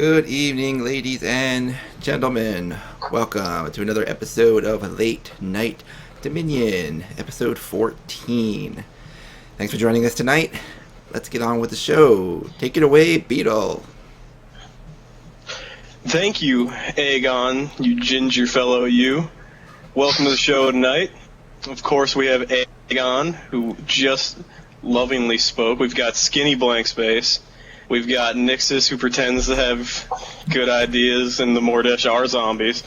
Good evening, ladies and gentlemen. Welcome to another episode of Late Night Dominion, episode 14. Thanks for joining us tonight. Let's get on with the show. Take it away, Beetle. Thank you, Aegon, you ginger fellow you. Welcome to the show tonight. Of course, we have Aegon, who just lovingly spoke. We've got Skinny Blank Space. We've got Nixus, who pretends to have good ideas, and the Mordesh are zombies.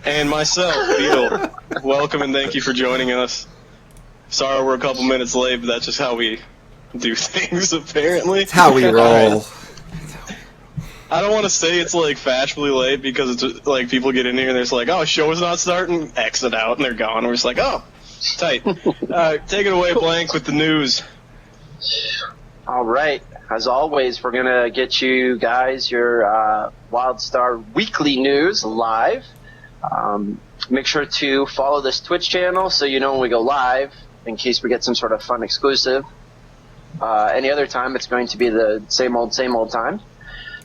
And myself, Beetle. Welcome and thank you for joining us. Sorry we're a couple minutes late, but that's just how we do things, apparently. It's how we roll. I don't want to say it's like fashionably late because it's like people get in here and they're just like, oh, show's not starting, exit out, and they're gone. We're just like, oh, tight. Take it away, Blank, with the news. All right. As always, we're going to get you guys your Wildstar weekly news live. Make sure to follow this Twitch channel so you know when we go live in case we get some sort of fun exclusive. Any other time, it's going to be the same old time.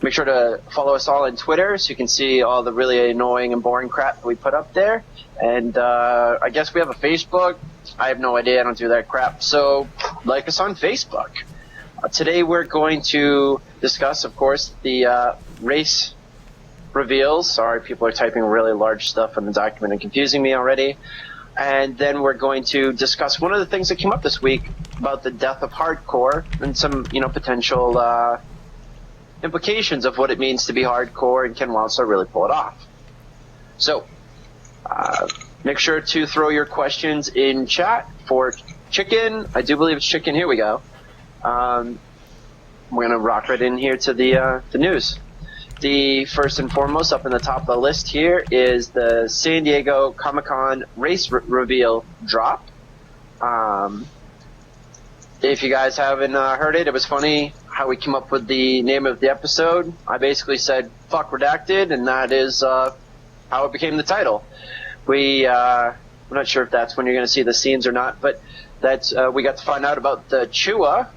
Make sure to follow us all on Twitter so you can see all the really annoying and boring crap that we put up there. And I guess we have a Facebook. I have no idea. I don't do that crap. So like us on Facebook. Today we're going to discuss, of course, the race reveals. Sorry, people are typing really large stuff in the document and confusing me already. And then we're going to discuss one of the things that came up this week about the death of hardcore and some, potential implications of what it means to be hardcore and can Wildstar really pull it off. So, make sure to throw your questions in chat for Chicken. I do believe it's Chicken. Here we go. We're going to rock right in here to the news. The first and foremost up in the top of the list here is the San Diego Comic-Con race reveal drop. If you guys haven't heard it, it was funny how we came up with the name of the episode. I basically said, fuck Redacted, and that is how it became the title. I'm not sure if that's when you're going to see the scenes or not, but that's we got to find out about the Chua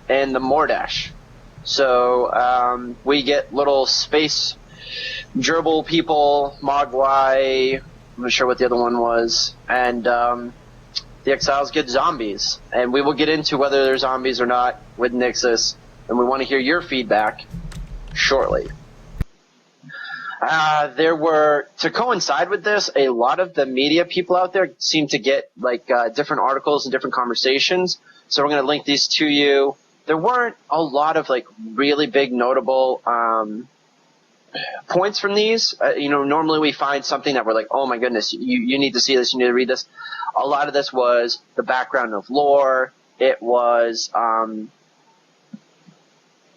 and the Mordesh. So we get little space gerbil people, Mogwai, I'm not sure what the other one was, and the Exiles get zombies. And we will get into whether they're zombies or not with Nixus, and we want to hear your feedback shortly. There were, to coincide with this, a lot of the media people out there seem to get different articles and different conversations. So we're going to link these to you. There weren't a lot of really big notable points from these. Normally we find something that we're like, oh my goodness, you need to see this, you need to read this. A lot of this was the background of lore. It was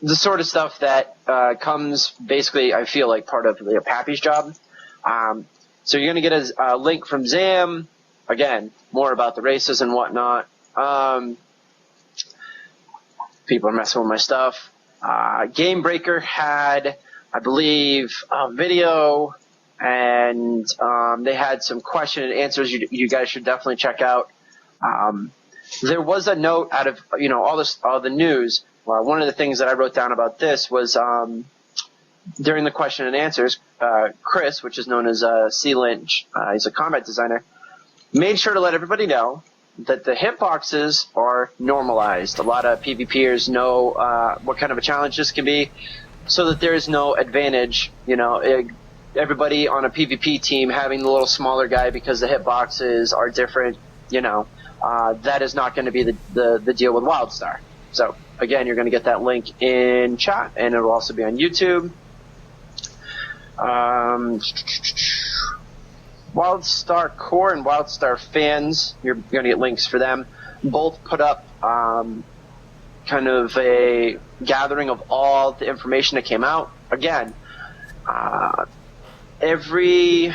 the sort of stuff that comes basically, I feel like, part of Pappy's job. So you're going to get a link from Zam. Again, more about the races and whatnot. People are messing with my stuff. Game Breaker had, I believe, a video, and they had some question and answers you guys should definitely check out. There was a note out of all the news. One of the things that I wrote down about this was during the question and answers, Chris, which is known as C. Lynch, he's a combat designer, made sure to let everybody know that the hitboxes are normalized. A lot of PvPers know what kind of a challenge this can be, so that there is no advantage, everybody on a PvP team having the little smaller guy because the hitboxes are different, that is not going to be the deal with Wildstar. So, again, you're going to get that link in chat, and it will also be on YouTube. Wildstar Core and Wildstar Fans, you're going to get links for them. Both put up kind of a gathering of all the information that came out. Again, every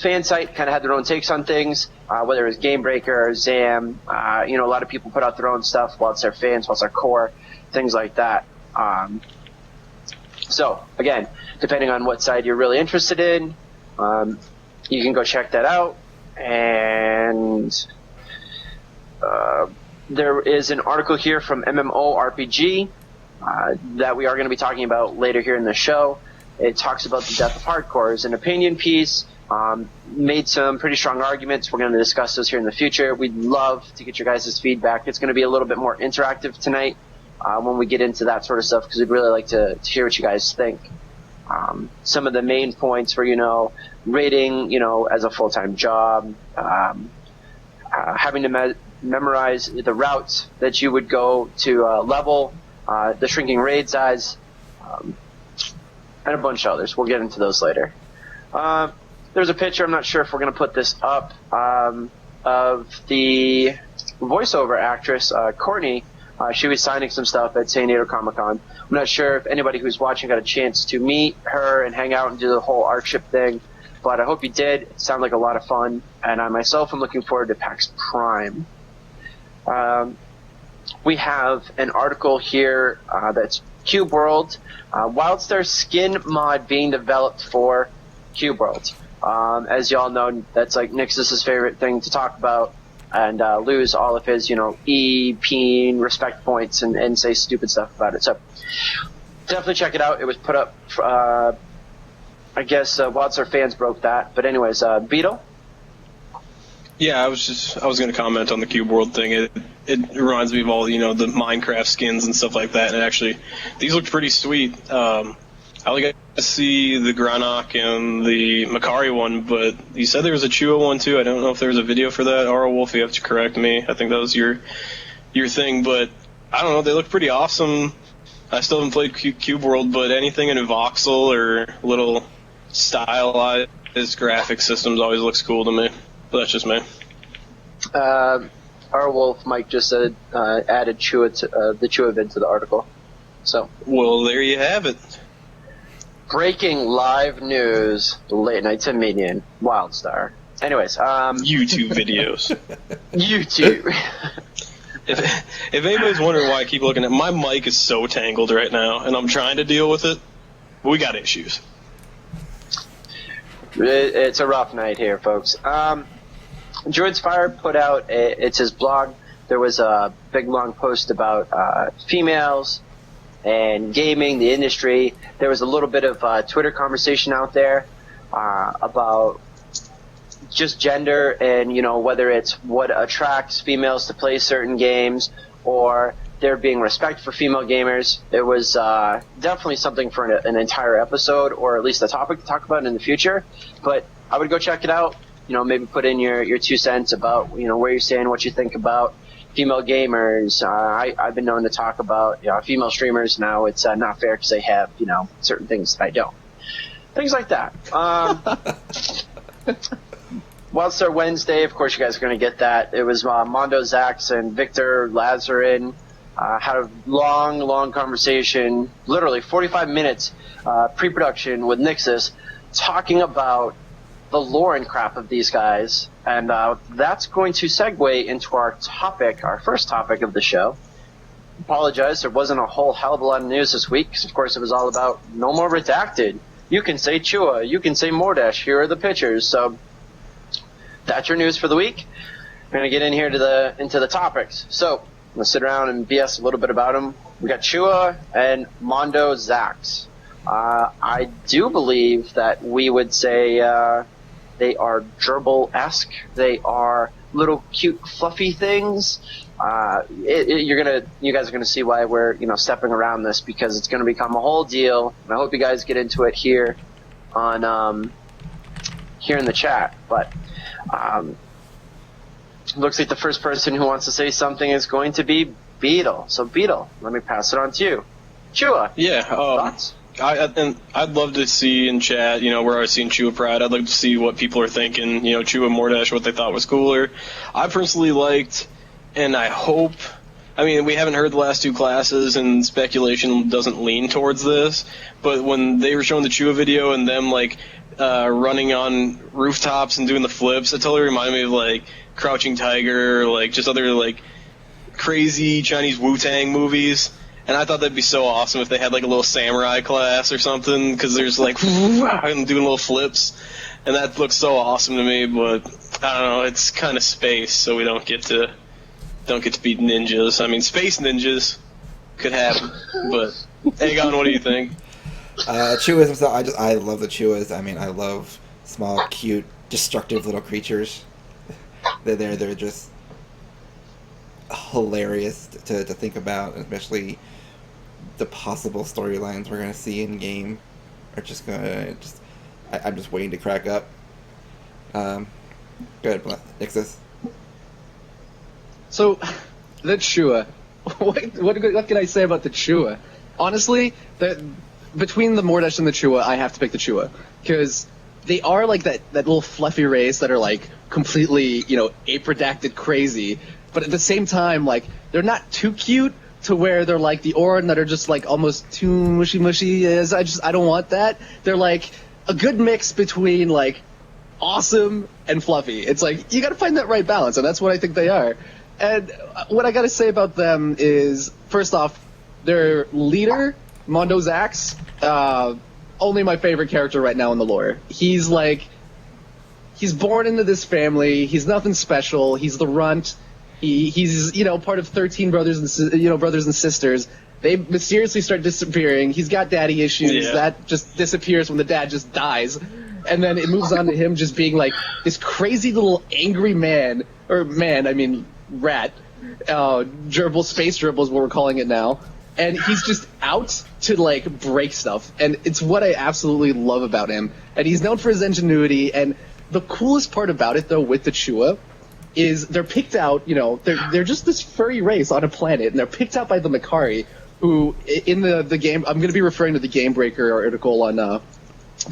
fan site kind of had their own takes on things, whether it was Game Breaker or Zam. A lot of people put out their own stuff, Wildstar Fans, Wildstar Core, things like that. So, again, depending on what side you're really interested in, you can go check that out. And there is an article here from MMORPG that we are going to be talking about later here in the show. It talks about the death of hardcore. It's an opinion piece. Made some pretty strong arguments. We're going to discuss those here in the future. We'd love to get your guys' feedback. It's going to be a little bit more interactive tonight when we get into that sort of stuff, because we'd really like to hear what you guys think. Some of the main points were, rating, as a full-time job, having to memorize the routes that you would go to level, the shrinking raid size, and a bunch of others. We'll get into those later. There's a picture, I'm not sure if we're going to put this up, of the voiceover actress, Courtney. She was signing some stuff at San Diego Comic-Con. I'm not sure if anybody who's watching got a chance to meet her and hang out and do the whole ARC ship thing, but I hope you did. It sounded like a lot of fun, and I myself am looking forward to PAX Prime. We have an article here that's Cubeworld, Wildstar skin mod being developed for Cubeworld. As y'all know, that's like Nixus's favorite thing to talk about, and lose all of his, peen respect points and say stupid stuff about it. So definitely check it out. It was put up, I guess Wildstar fans broke that. But anyways, Beetle? Yeah, I was going to comment on the Cubeworld thing. It reminds me of all, the Minecraft skins and stuff like that. And actually, these looked pretty sweet. I only got to see the Granok and the Makari one, but you said there was a Chua one too. I don't know if there was a video for that. Aura Wolf, you have to correct me. I think that was your thing, but I don't know. They look pretty awesome. I still haven't played Cubeworld, but anything in a voxel or little stylized graphic systems always looks cool to me. But that's just me. Aura Wolf, Mike just said, added Chua to, the Chua vid to the article. So. Well, there you have it. Breaking live news, late night Dominion, Wildstar. Anyways, YouTube videos. YouTube. if anybody's wondering why I keep looking at my mic is so tangled right now, and I'm trying to deal with it, but we got issues. It's a rough night here, folks. Druid's Fire put out, it's his blog. There was a big long post about females and gaming, the industry. There was a little bit of Twitter conversation out there about just gender and, whether it's what attracts females to play certain games or there being respect for female gamers. It was definitely something for an entire episode, or at least a topic to talk about in the future. But I would go check it out. Maybe put in your 2 cents about, where you're standing, what you think about female gamers. I've been known to talk about female streamers. Now it's not fair because they have certain things that I don't. Things like that. Wildstar Wednesday, of course you guys are going to get that. It was Mondo Zax and Victor Lazarin had a long conversation, literally 45 minutes pre-production with Nixus, talking about the lore and crap of these guys, and that's going to segue into our first topic of the show. Apologize, there wasn't a whole hell of a lot of news this week, because of course it was all about no more Redacted. You can say Chua, you can say Mordesh, here are the pictures. So that's your news for the week. We're going to get in here into the topics. So let's sit around and BS a little bit about them. We got Chua and Mondo Zax. I do believe that we would say they are gerbil-esque. They are little cute fluffy things. You guys are gonna see why we're stepping around this, because it's gonna become a whole deal. And I hope you guys get into it here on here in the chat. But looks like the first person who wants to say something is going to be Beetle. So Beetle, let me pass it on to you. Chua. Yeah. Thoughts? I'd love to see in chat, where I was seeing Chua Pride. I'd like to see what people are thinking, Chua Mordesh, what they thought was cooler. I personally liked, and I hope, we haven't heard the last 2 classes, and speculation doesn't lean towards this, but when they were showing the Chua video and them, running on rooftops and doing the flips, it totally reminded me of, Crouching Tiger, or, just other, crazy Chinese Wu-Tang movies. And I thought that'd be so awesome if they had a little samurai class or something, because there's I'm doing little flips, and that looks so awesome to me. But I don't know, it's kind of space, so we don't get to be ninjas. Space ninjas could happen, but Aegon, what do you think? Chuas themselves, I love the Chuas. I mean, I love small, cute, destructive little creatures. They're just hilarious to think about, especially the possible storylines we're gonna see in game are just gonna I'm just waiting to crack up. Go ahead, Nixus. So, the Chua. What can I say about the Chua? Honestly, between the Mordesh and the Chua, I have to pick the Chua. Because they are like that little fluffy race that are like completely, ape-redacted crazy. But at the same time, like, they're not too cute to where they're like the Orin that are just like almost too mushy. I don't want that. They're like a good mix between like awesome and fluffy. It's like, you gotta find that right balance, and that's what I think they are. And what I gotta say about them is, first off, their leader, Mondo Zax, only my favorite character right now in the lore. He's born into this family. He's nothing special. He's the runt. He's part of 13 brothers and sisters. They mysteriously start disappearing. He's got daddy issues. Yeah. That just disappears when the dad just dies. And then it moves on to him just being like this crazy little angry rat. Gerbil, space gerbil is what we're calling it now. And he's just out to like break stuff. And it's what I absolutely love about him. And he's known for his ingenuity. And the coolest part about it, though, with the Chua, is they're picked out, they're just this furry race on a planet, and they're picked out by the Makari, who, in the game, I'm going to be referring to the Game Breaker article on the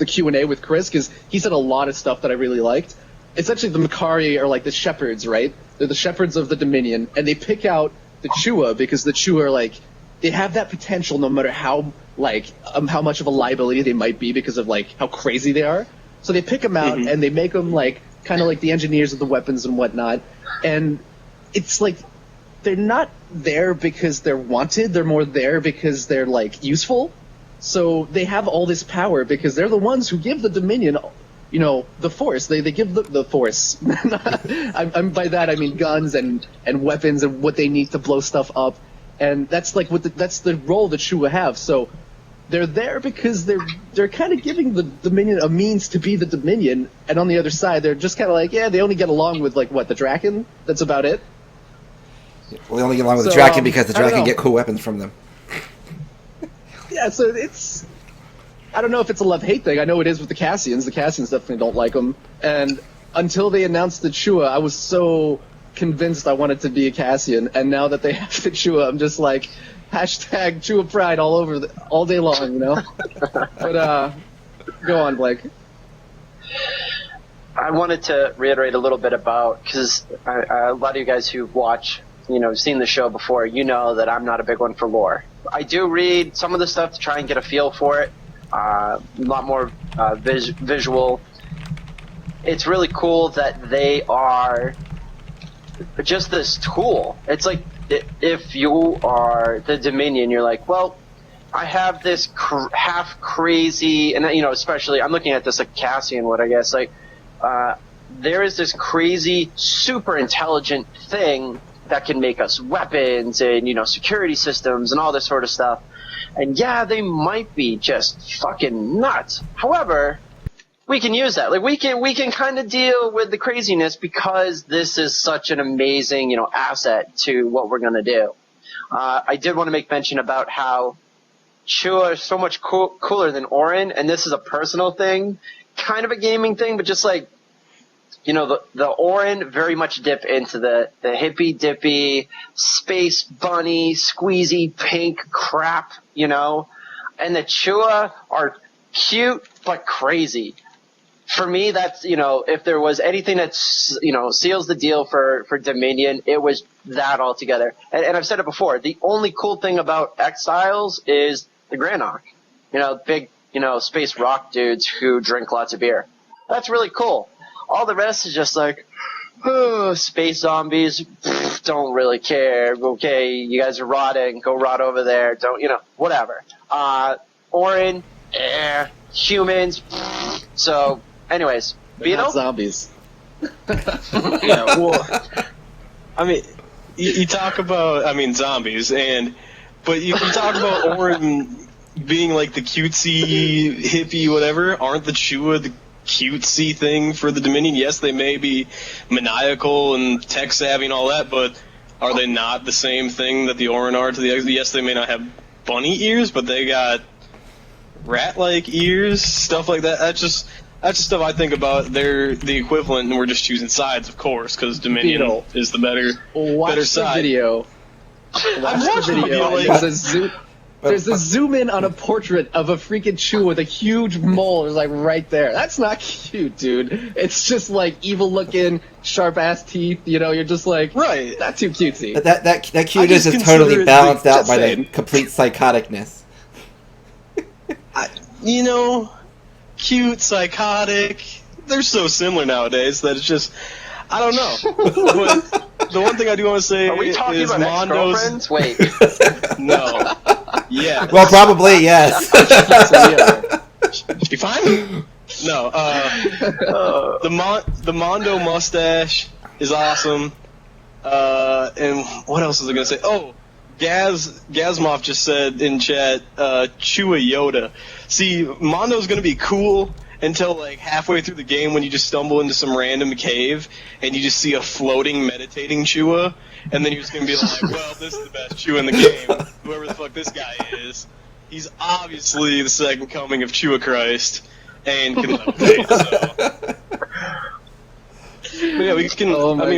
Q&A with Chris, because he said a lot of stuff that I really liked. Essentially, the Makari are like the shepherds, right? They're the shepherds of the Dominion, and they pick out the Chua because the Chua are like, they have that potential no matter how much of a liability they might be because of like how crazy they are. So they pick them out and they make them like kind of like the engineers of the weapons and whatnot. And it's like they're not there because they're wanted. They're more there because they're like useful. So they have all this power because they're the ones who give the Dominion, the Force. They give the Force. By that I mean guns and weapons and what they need to blow stuff up. And that's like that's the role that Chua have. So they're there because they're kind of giving the Dominion a means to be the Dominion, and on the other side, they're just kind of like, they only get along with like the Draken. That's about it. Well, they only get along with the Draken because the Draken get cool weapons from them. Yeah, so I don't know if it's a love-hate thing. I know it is with the Cassians. The Cassians definitely don't like them, and until they announced the Chua, I was so convinced I wanted to be a Cassian, and now that they have the Chua, I'm just like, hashtag Chua Pride all day long, But go on, Blake. I wanted to reiterate a little bit about, because a lot of you guys who watch, seen the show before, that I'm not a big one for lore. I do read some of the stuff to try and get a feel for it. A lot more visual. It's really cool that they are just this tool. It's like, if you are the Dominion, you're like, well, I have this half crazy, and especially I'm looking at this like Cassian would, I guess, like there is this crazy, super intelligent thing that can make us weapons and security systems and all this sort of stuff. And yeah, they might be just fucking nuts. However, we can use that. Like we can kind of deal with the craziness because this is such an amazing, asset to what we're gonna do. I did want to make mention about how Chua is so much cooler than Orin, and this is a personal thing, kind of a gaming thing, but just like, the Orin very much dip into the hippy dippy space bunny squeezy pink crap, and the Chua are cute but crazy. For me, that's, if there was anything that, seals the deal for Dominion, it was that altogether. And I've said it before, the only cool thing about Exiles is the Granok. Big, space rock dudes who drink lots of beer. That's really cool. All the rest is just like, space zombies, don't really care. Okay, you guys are rotting, go rot over there. Don't, whatever. Orin, humans, so... Anyways, They're not zombies. Yeah, well, I mean, you talk about, zombies, but you can talk about Orin being like the cutesy hippie whatever, aren't the Chua the cutesy thing for the Dominion? Yes, they may be maniacal and tech savvy and all that, but are they not the same thing that the Orin are to the X? Yes, they may not have bunny ears, but they got rat-like ears, stuff like that. That's just stuff I think about. They're the equivalent, and we're just choosing sides, of course, because Dominion is the better side. Watch the video. There's a zoom in on a portrait of a freaking Chua with a huge mole. It's like right there. That's not cute, dude. It's just like evil looking, sharp ass teeth. You know, you're just like, right. Not too cutesy. That cuteness is totally balanced out by the complete psychoticness. Cute, psychotic. They're so similar nowadays that it's just, I don't know. But the one thing I do want to say are we talking is about Mondo's. Ex-girlfriends? Wait. No. Yeah. Well, probably yes. Be fine. No. The Mondo mustache is awesome. And what else was I gonna say? Oh, Gazmoff just said in chat, Chua Yoda. See, Mondo's gonna be cool until like halfway through the game when you just stumble into some random cave and you just see a floating meditating Chua, and then you're just gonna be like, well, this is the best Chua in the game. Whoever the fuck this guy is, he's obviously the second coming of Chua Christ and can levitate. So. But yeah, we can.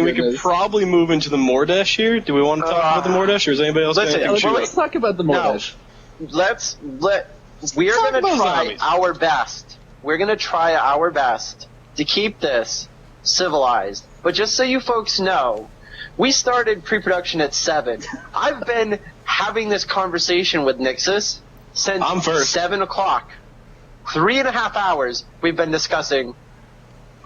We could probably move into the Mordesh here. Do we want to talk about the Mordesh, or is anybody else? Let's talk about the Mordesh. No. We're gonna try our best. We're gonna try our best to keep this civilized. But just so you folks know, we started pre-production at 7. I've been having this conversation with Nixus since 7 o'clock. 3.5 hours we've been discussing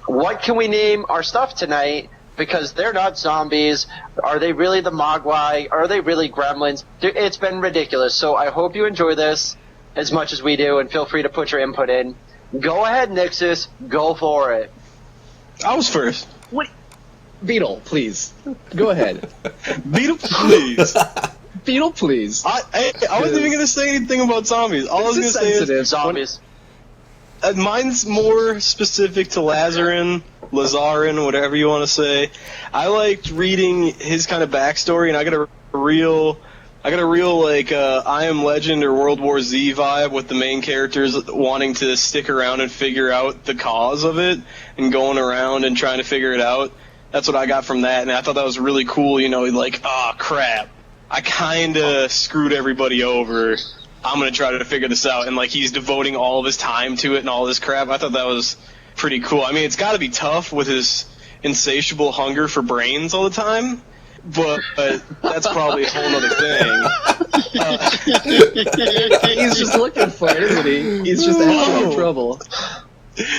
what can we name our stuff tonight, because they're not zombies. Are they really the Mogwai? Are they really gremlins? It's been ridiculous. So I hope you enjoy this as much as we do, and feel free to put your input in. Go ahead, Nixus. Go for it. I was first. What? Beetle, please. Go ahead. Beetle, please. Beetle, please. I wasn't even going to say anything about zombies. All I was going to say is zombies. Mine's more specific to Lazarin, whatever you want to say. I liked reading his kind of backstory, and I got a real like I Am Legend or World War Z vibe with the main characters wanting to stick around and figure out the cause of it and going around and trying to figure it out. That's what I got from that, and I thought that was really cool. Like, crap, I kind of screwed everybody over. I'm going to try to figure this out. And, like, he's devoting all of his time to it and all this crap. I thought that was pretty cool. I mean, it's got to be tough with his insatiable hunger for brains all the time, but that's probably a whole other thing. He's just looking for it, isn't he? He's just asking for trouble.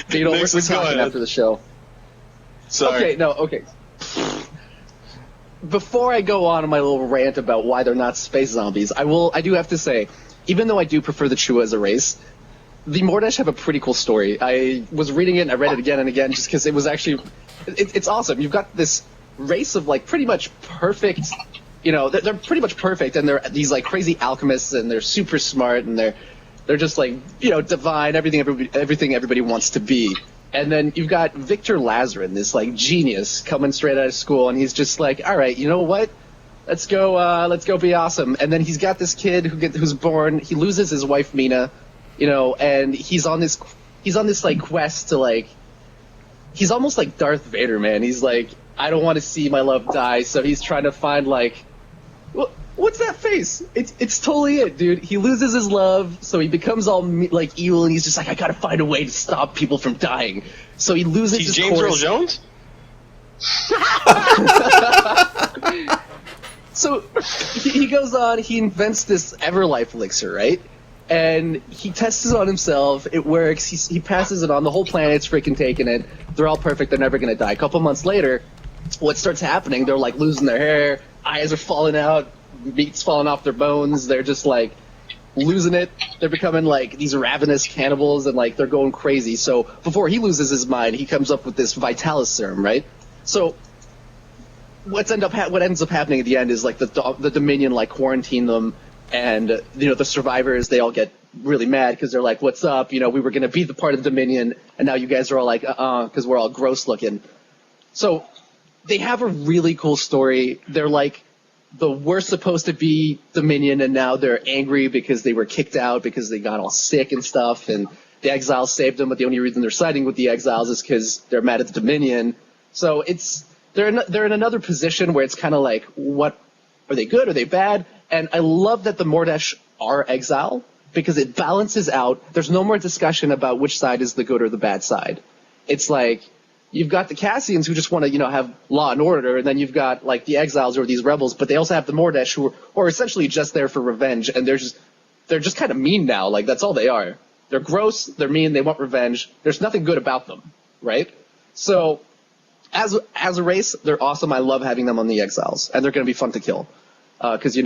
Beetle, we're talking after the show. Sorry. Okay. Before I go on my little rant about why they're not space zombies, I do have to say, even though I do prefer the Chua as a race, the Mordesh have a pretty cool story. I was reading it and I read it again and again just because it was actually... It's awesome. You've got this race of, like, pretty much perfect... they're pretty much perfect, and they're these, like, crazy alchemists, and they're super smart, and they're just, like, divine, everything everybody wants to be. And then you've got Victor Lazarin, this, like, genius coming straight out of school, and he's just like, all right, you know what? Let's go be awesome. And then he's got this kid who's born. He loses his wife Mina, and he's on this like quest to, like, he's almost like Darth Vader, man. He's like, I don't want to see my love die, so he's trying to find, like, what's that face? It's totally it, dude. He loses his love, so he becomes all like evil, and he's just like, I gotta find a way to stop people from dying. So he loses his James Earl Jones? So he goes on, he invents this Everlife elixir, right? And he tests it on himself, it works, he passes it on, the whole planet's freaking taking it, they're all perfect, they're never gonna die. A couple months later, what starts happening, they're like losing their hair, eyes are falling out, meat's falling off their bones, they're just like losing it, they're becoming like these ravenous cannibals, and like they're going crazy. So before he loses his mind, he comes up with this Vitalis serum, right? So what ends up happening at the end is like the Dominion like quarantine them, And, the survivors, they all get really mad because they're like, what's up? We were going to be the part of the Dominion, and now you guys are all like, because we're all gross looking. So they have a really cool story. They're like, we're supposed to be Dominion, and now they're angry because they were kicked out because they got all sick and stuff, and the Exiles saved them, but the only reason they're siding with the Exiles is because they're mad at the Dominion. So they're in another position where it's kind of like, what are they good? Are they bad? And I love that the Mordesh are exile because it balances out. There's no more discussion about which side is the good or the bad side. It's like you've got the Cassians who just want to, have law and order, and then you've got like the exiles or these rebels, but they also have the Mordesh who are essentially just there for revenge, and they're just kind of mean now. Like that's all they are. They're gross. They're mean. They want revenge. There's nothing good about them, right? So as a race, they're awesome. I love having them on the exiles, and they're going to be fun to kill. Because, you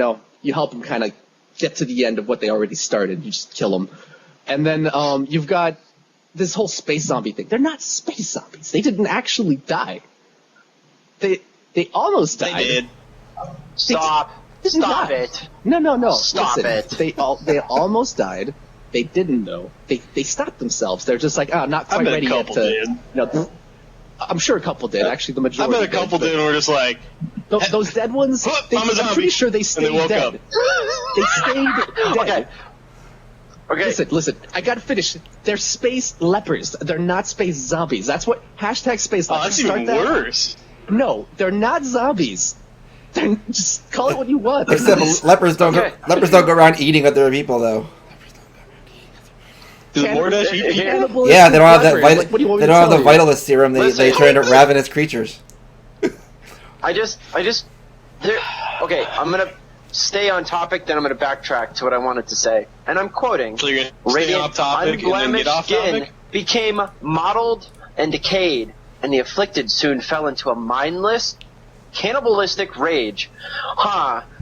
help them kind of get to the end of what they already started. You just kill them. And then you've got this whole space zombie thing. They're not space zombies. They didn't actually die. They almost died. They did. Stop it. No. Stop Listen, it. They almost died. They didn't, though. They stopped themselves. They're just like, not quite ready yet to... I'm sure a couple did. Actually, the majority I bet a couple did and were just like... Those dead ones, I'm pretty sure they stayed dead. They stayed dead. Okay. Listen. I gotta finish. They're space lepers. They're not space zombies. That's what #space lepers. Oh, that's even worse. No, they're not zombies. Just call it what you want. Except lepers don't go around eating other people though. Do the Mordesh eat people? Yeah, they don't have that. What do you want They me don't to have the tell you? Vitalist serum. They turn into ravenous creatures. Okay, I'm gonna stay on topic, then I'm gonna backtrack to what I wanted to say. And I'm quoting, So you're going to stay off topic and then unblemished get off skin topic? became mottled and decayed, and the afflicted soon fell into a mindless, cannibalistic rage.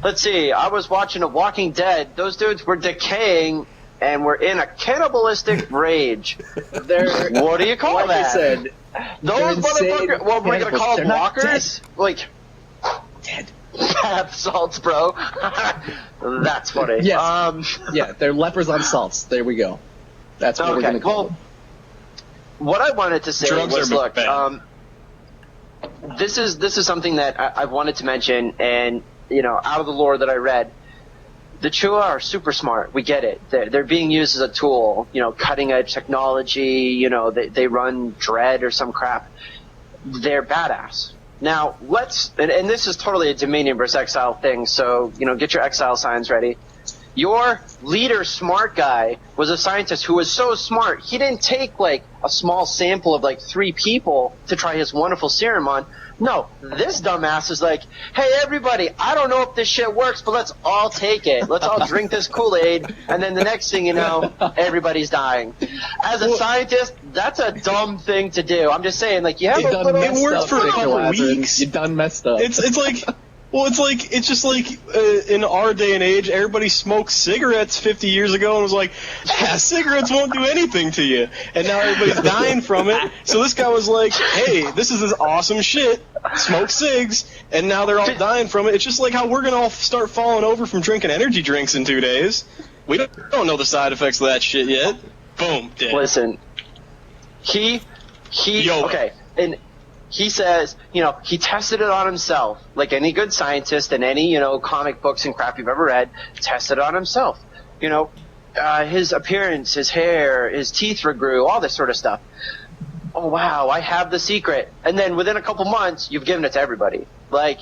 Let's see, I was watching A Walking Dead. Those dudes were decaying and were in a cannibalistic rage. What do you call like that? I said, those motherfuckers, what we're gonna call them walkers? Like, dead. bath salts, bro. That's funny. Yes. Yeah, they're lepers on salts. There we go. That's what we're going to call them. What I wanted to say Drugs was, are look, bad. this is something that I've wanted to mention, and out of the lore that I read, the Chua are super smart. We get it. They're being used as a tool. Cutting edge technology. They run Dread or some crap. They're badass. Now, and this is totally a Dominion versus Exile thing, so, get your Exile signs ready. Your leader, smart guy, was a scientist who was so smart, he didn't take, like, a small sample of, like, 3 people to try his wonderful serum on. No, this dumbass is like, hey, everybody, I don't know if this shit works, but let's all take it. Let's all drink this Kool-Aid, and then the next thing you know, everybody's dying. As a scientist, that's a dumb thing to do. I'm just saying, like, you have a little... It worked for a couple weeks. You done messed up. It's just like in our day and age, everybody smoked cigarettes 50 years ago and was like, cigarettes won't do anything to you. And now everybody's dying from it. So this guy was like, hey, this is this awesome shit. Smoke cigs. And now they're all dying from it. It's just like how we're going to all start falling over from drinking energy drinks in 2 days. We don't know the side effects of that shit yet. Boom, dead. Listen, okay, and he says, he tested it on himself, like any good scientist and any, comic books and crap you've ever read, tested it on himself. His appearance, his hair, his teeth regrew, all this sort of stuff. Oh, wow, I have the secret. And then within a couple months, you've given it to everybody. Like,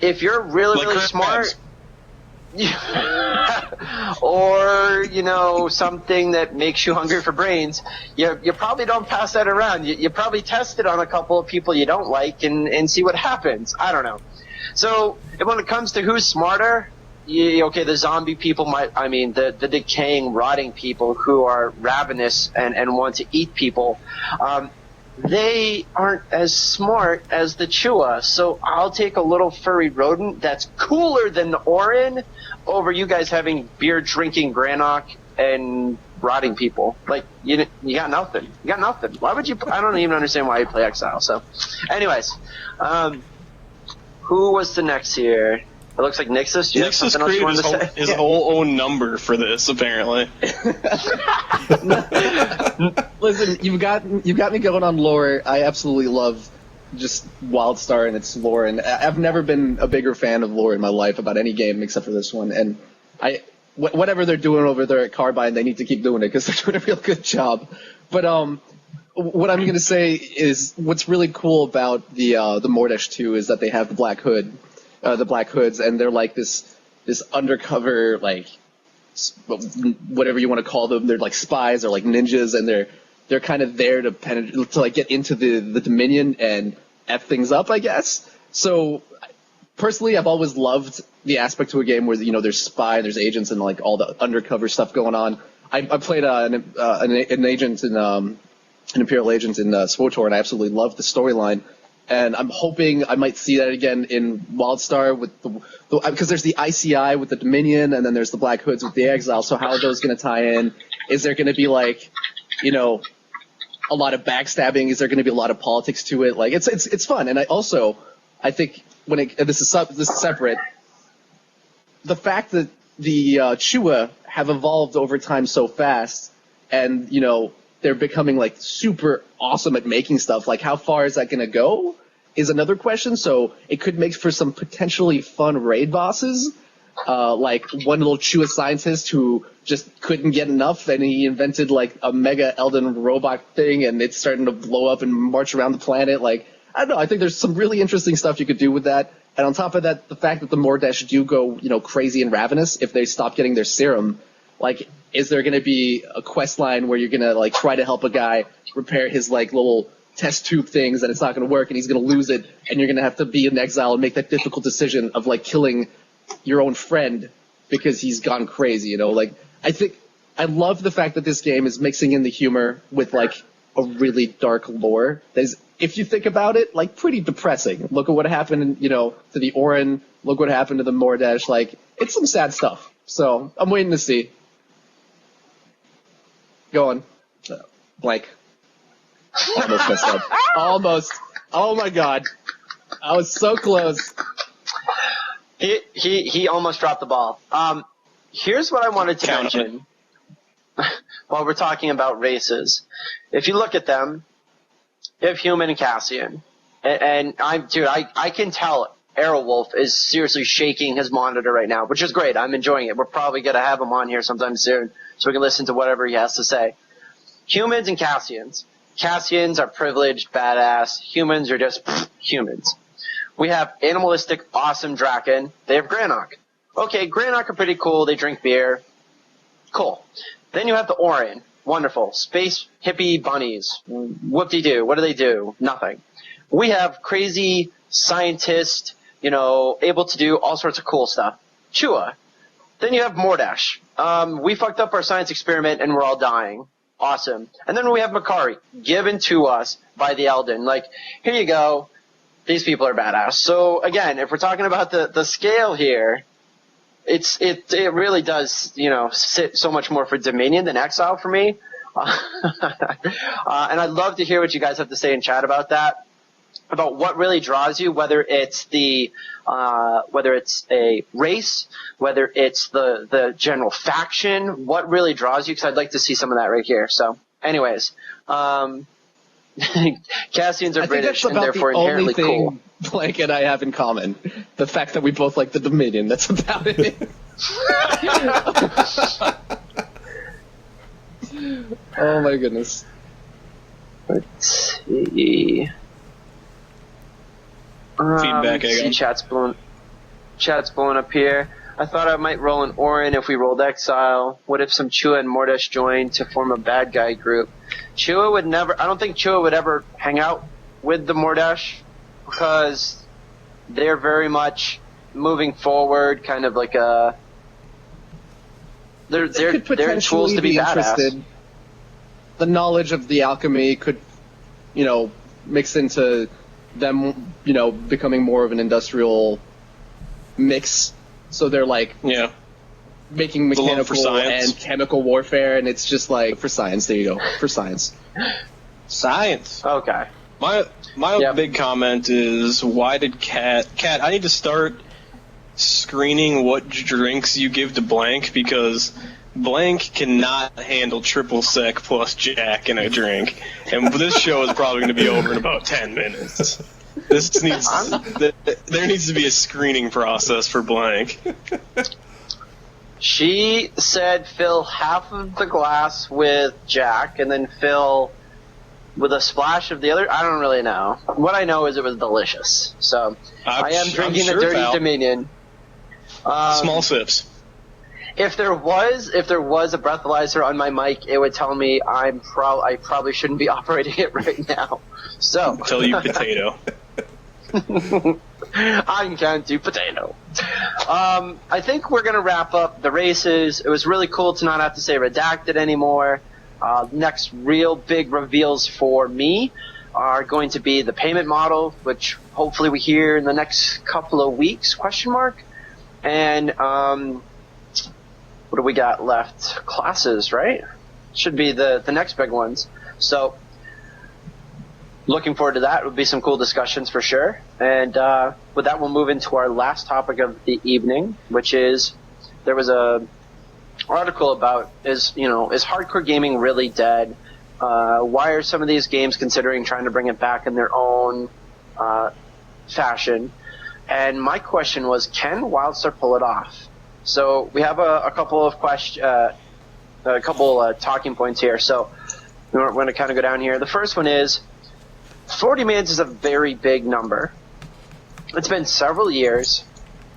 if you're really, really smart... or something that makes you hungry for brains, you probably don't pass that around. You probably test it on a couple of people you don't like and see what happens. I don't know. So when it comes to who's smarter, the zombie people the decaying, rotting people who are ravenous and want to eat people, they aren't as smart as the Chua, so I'll take a little furry rodent that's cooler than the Orin over you guys having beer-drinking Granok and rotting people. Like, you got nothing. You got nothing. Why would you... I don't even understand why you play Exile, so... Anyways, who was the next here? It looks like Nixus. Do you have Nixus something else you created wanted to say? his whole own number for this, apparently. Listen, you've got me going on lore. I absolutely love just Wildstar and its lore, and I've never been a bigger fan of lore in my life about any game except for this one. And whatever they're doing over there at Carbine, they need to keep doing it because they're doing a real good job. But what I'm going to say is what's really cool about the Mordesh 2 is that they have the Black Hoods, and they're like this undercover, like, whatever you want to call them. They're like spies or like ninjas, and they're kind of there to penetrate, to like get into the Dominion and F things up, I guess. So personally, I've always loved the aspect to a game where, there's spy, there's agents, and like all the undercover stuff going on. I played an agent in an Imperial agent in SWTOR, and I absolutely loved the storyline. And I'm hoping I might see that again in Wildstar with because there's the ICI with the Dominion, and then there's the Black Hoods with the Exile. So how are those going to tie in? Is there going to be like, a lot of backstabbing? Is there going to be a lot of politics to it? Like it's fun. And I think this is separate. The fact that the Chua have evolved over time so fast, and they're becoming like super awesome at making stuff. Like, how far is that going to go is another question. So it could make for some potentially fun raid bosses. Like one little Chua scientist who just couldn't get enough, and he invented like a mega Elden robot thing, and it's starting to blow up and march around the planet. Like, I don't know. I think there's some really interesting stuff you could do with that. And on top of that, the fact that the Mordesh do go, crazy and ravenous if they stop getting their serum. Like, is there going to be a quest line where you're going to like try to help a guy repair his like little test tube things, and it's not going to work, and he's going to lose it, and you're going to have to be in exile and make that difficult decision of like killing your own friend because he's gone crazy, Like, I think I love the fact that this game is mixing in the humor with like a really dark lore that is, if you think about it, like pretty depressing. Look at what happened, to the Orin. Look what happened to the Mordesh. Like, it's some sad stuff. So I'm waiting to see. Go on. Blank. Almost messed up. Almost. Oh my god. I was so close. He almost dropped the ball. Here's what I wanted to mention while we're talking about races. If you look at them, you have Human and Cassian. And I can tell Aerowolf is seriously shaking his monitor right now, which is great. I'm enjoying it. We're probably going to have him on here sometime soon so we can listen to whatever he has to say. Humans and Cassians. Cassians are privileged, badass. Humans are just humans. We have animalistic, awesome Draken. They have Granok. Okay, Granok are pretty cool. They drink beer. Cool. Then you have the Orin. Wonderful. Space hippie bunnies. Whoop-de-doo. What do they do? Nothing. We have crazy scientist, able to do all sorts of cool stuff. Chua. Then you have Mordesh. We fucked up our science experiment and we're all dying. Awesome. And then we have Makari, given to us by the Elden. Like, here you go. These people are badass. So again, if we're talking about the scale here, it really does, sit so much more for Dominion than Exile for me. And I'd love to hear what you guys have to say in chat about that, about what really draws you, whether it's a race, whether it's the general faction, what really draws you, because I'd like to see some of that right here. So anyways, Cassians are British and therefore inherently cool. Blake and I have in common the fact that we both like the Dominion. That's about it. Oh my goodness. Let's see. Feedback, see chat's blowing up here. I thought I might roll an Orin if we rolled Exile. What if some Chua and Mordesh joined to form a bad guy group? I don't think Chua would ever hang out with the Mordesh because they're very much moving forward, kind of like a... They're tools to be badass. The knowledge of the alchemy could, mix into them, becoming more of an industrial mix. So they're like making mechanical and chemical warfare, and it's just like for science. There you go, for science. Science. Okay. My big comment is, why did Cat? I need to start screening what drinks you give to blank, because blank cannot handle triple sec plus Jack in a drink, and this show is probably going to be over in about 10 minutes. There needs to be a screening process for blank. She said fill half of the glass with Jack and then fill with a splash of the other. I don't really know. What I know is it was delicious. So I am drinking the Dirty Dominion. Small sips. If there was a breathalyzer on my mic, it would tell me I probably shouldn't be operating it right now. So tell you potato. I can't do potato. I think we're going to wrap up the races. It was really cool to not have to say redacted anymore. Next real big reveals for me are going to be the payment model, which hopefully we hear in the next couple of weeks, ? And what do we got left? Classes, right? Should be the next big ones. So looking forward to that. It would be some cool discussions for sure. And with that, we'll move into our last topic of the evening, which is there was a article about is hardcore gaming really dead? Why are some of these games considering trying to bring it back in their own fashion? And my question was, can Wildstar pull it off? So we have a couple of talking points here. So we're going to kind of go down here. The first one is 40 mans is a very big number. It's been several years,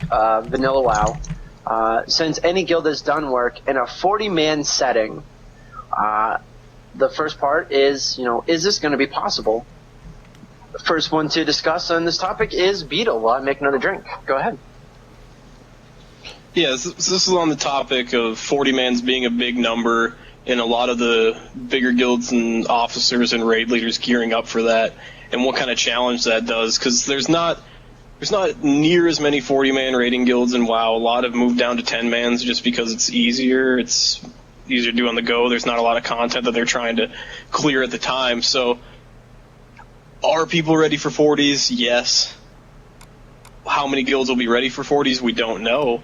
vanilla WoW, since any guild has done work in a 40-man setting. The first part is, is this going to be possible? The first one to discuss on this topic is Beetle while I make another drink. Go ahead. Yeah, this is on the topic of 40 mans being a big number, and a lot of the bigger guilds and officers and raid leaders gearing up for that, and what kind of challenge that does, because there's not near as many 40-man raiding guilds in WoW. A lot have moved down to 10-mans just because it's easier. It's easier to do on the go. There's not a lot of content that they're trying to clear at the time. So are people ready for 40s? Yes. How many guilds will be ready for 40s? We don't know.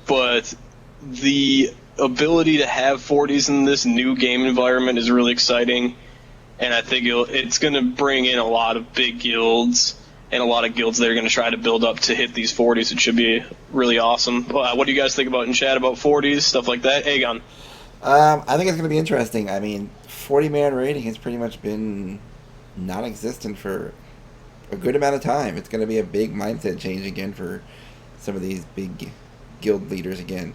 But the ability to have 40s in this new game environment is really exciting, and I think it's going to bring in a lot of big guilds and a lot of guilds that are going to try to build up to hit these 40s. It should be really awesome. What do you guys think about in chat about 40s, stuff like that? Aegon? I think it's going to be interesting. I mean, 40-man raiding has pretty much been non-existent for a good amount of time. It's going to be a big mindset change again for some of these big guild leaders again.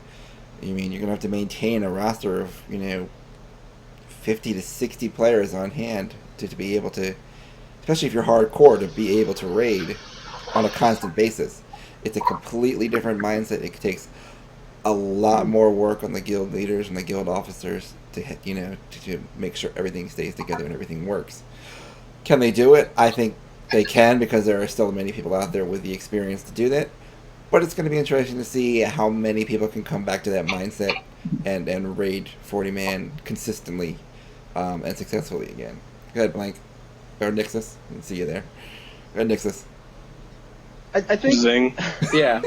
I mean, you're going to have to maintain a roster of, 50 to 60 players on hand to be able to, especially if you're hardcore, to be able to raid on a constant basis. It's a completely different mindset. It takes a lot more work on the guild leaders and the guild officers to make sure everything stays together and everything works. Can they do it? I think they can, because there are still many people out there with the experience to do that. But it's going to be interesting to see how many people can come back to that mindset and raid 40-man consistently and successfully again. Go ahead, Blank. Or Nixus. I didn't see you there. Go ahead, Nixus. I think... Zing. Yeah.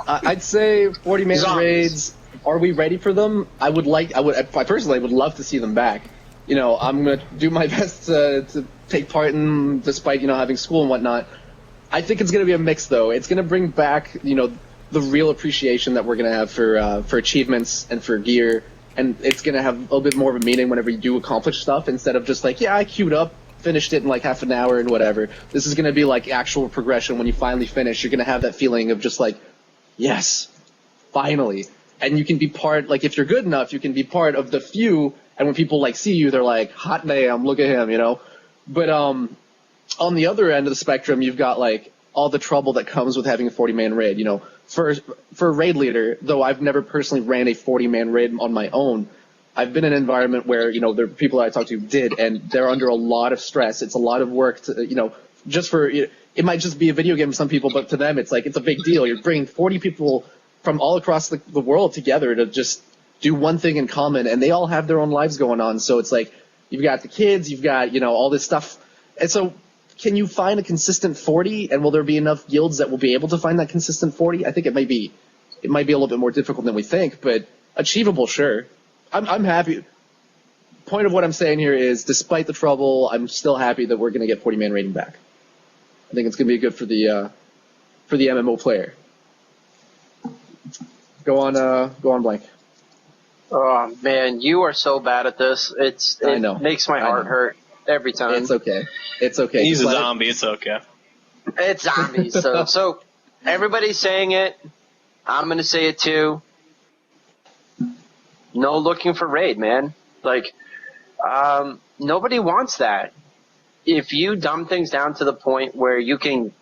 I'd say 40-man raids, are we ready for them? I personally would love to see them back. I'm going to do my best to take part in, despite, having school and whatnot. I think it's going to be a mix, though. It's going to bring back, the real appreciation that we're going to have for achievements and for gear, and it's going to have a little bit more of a meaning whenever you do accomplish stuff, instead of just like, yeah, I queued up, finished it in like half an hour and whatever. This is going to be like actual progression. When you finally finish, you're going to have that feeling of just like, yes, finally. And you can be part, like, if you're good enough, you can be part of the few, and when people like see you, they're like, hot damn, look at him, But on the other end of the spectrum, you've got like all the trouble that comes with having a 40-man raid. For a raid leader, though I've never personally ran a 40-man raid on my own, I've been in an environment where, there are people that I talked to did, and they're under a lot of stress. It's a lot of work to, just for, it might just be a video game to some people, but to them it's like, it's a big deal. You're bringing 40 people from all across the world together to just do one thing in common, and they all have their own lives going on. So it's like, you've got the kids, you've got, all this stuff. And so can you find a consistent 40, and will there be enough guilds that will be able to find that consistent 40? I think it might be a little bit more difficult than we think, but achievable, sure. I'm happy. Point of what I'm saying here is, despite the trouble, I'm still happy that we're going to get 40-man rating back. I think it's going to be good for the MMO player. Go on, Blank. Oh man, you are so bad at this. I know. Makes my heart hurt every time. It's okay. He's a zombie. It's okay. It's zombies. So everybody's saying it. I'm gonna say it too. No looking for raid, man. Like, nobody wants that. If you dumb things down to the point where you can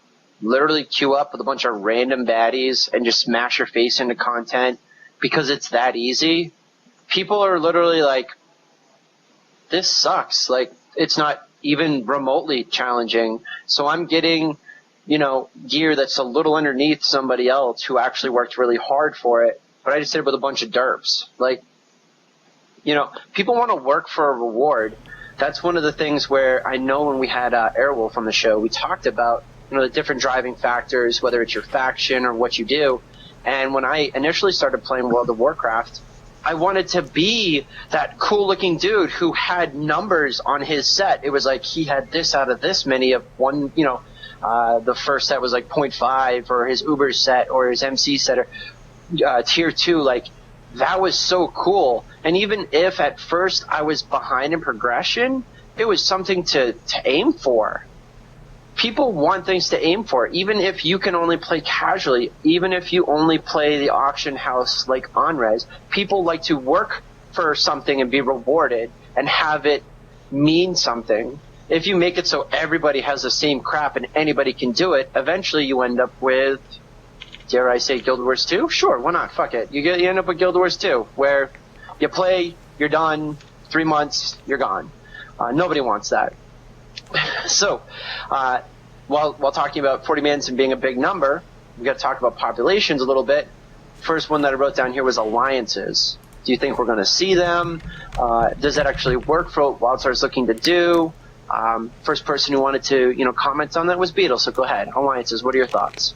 literally queue up with a bunch of random baddies and just smash your face into content because it's that easy, people are literally like, this sucks. Like, it's not even remotely challenging. So I'm getting, gear that's a little underneath somebody else who actually worked really hard for it, but I just did it with a bunch of derps. Like, people want to work for a reward. That's one of the things where I know when we had Airwolf on the show, we talked about the different driving factors, whether it's your faction or what you do. And when I initially started playing World of Warcraft, I wanted to be that cool-looking dude who had numbers on his set. It was like he had this out of this many of one, the first set was like 0.5, or his Uber set, or his MC set, or tier 2, like, that was so cool. And even if at first I was behind in progression, it was something to aim for. People want things to aim for, even if you can only play casually, even if you only play the auction house like OnRes. People like to work for something and be rewarded and have it mean something. If you make it so everybody has the same crap and anybody can do it, eventually you end up with, dare I say, Guild Wars 2? Sure, why not? Fuck it. You end up with Guild Wars 2, where you play, you're done, 3 months, you're gone. Nobody wants that. So, while talking about 40 mans and being a big number, we got to talk about populations a little bit. First one that I wrote down here was alliances. Do you think we're going to see them? Does that actually work for what Wildstar is looking to do? First person who wanted to, comment on that was Beetle. So go ahead. Alliances. What are your thoughts?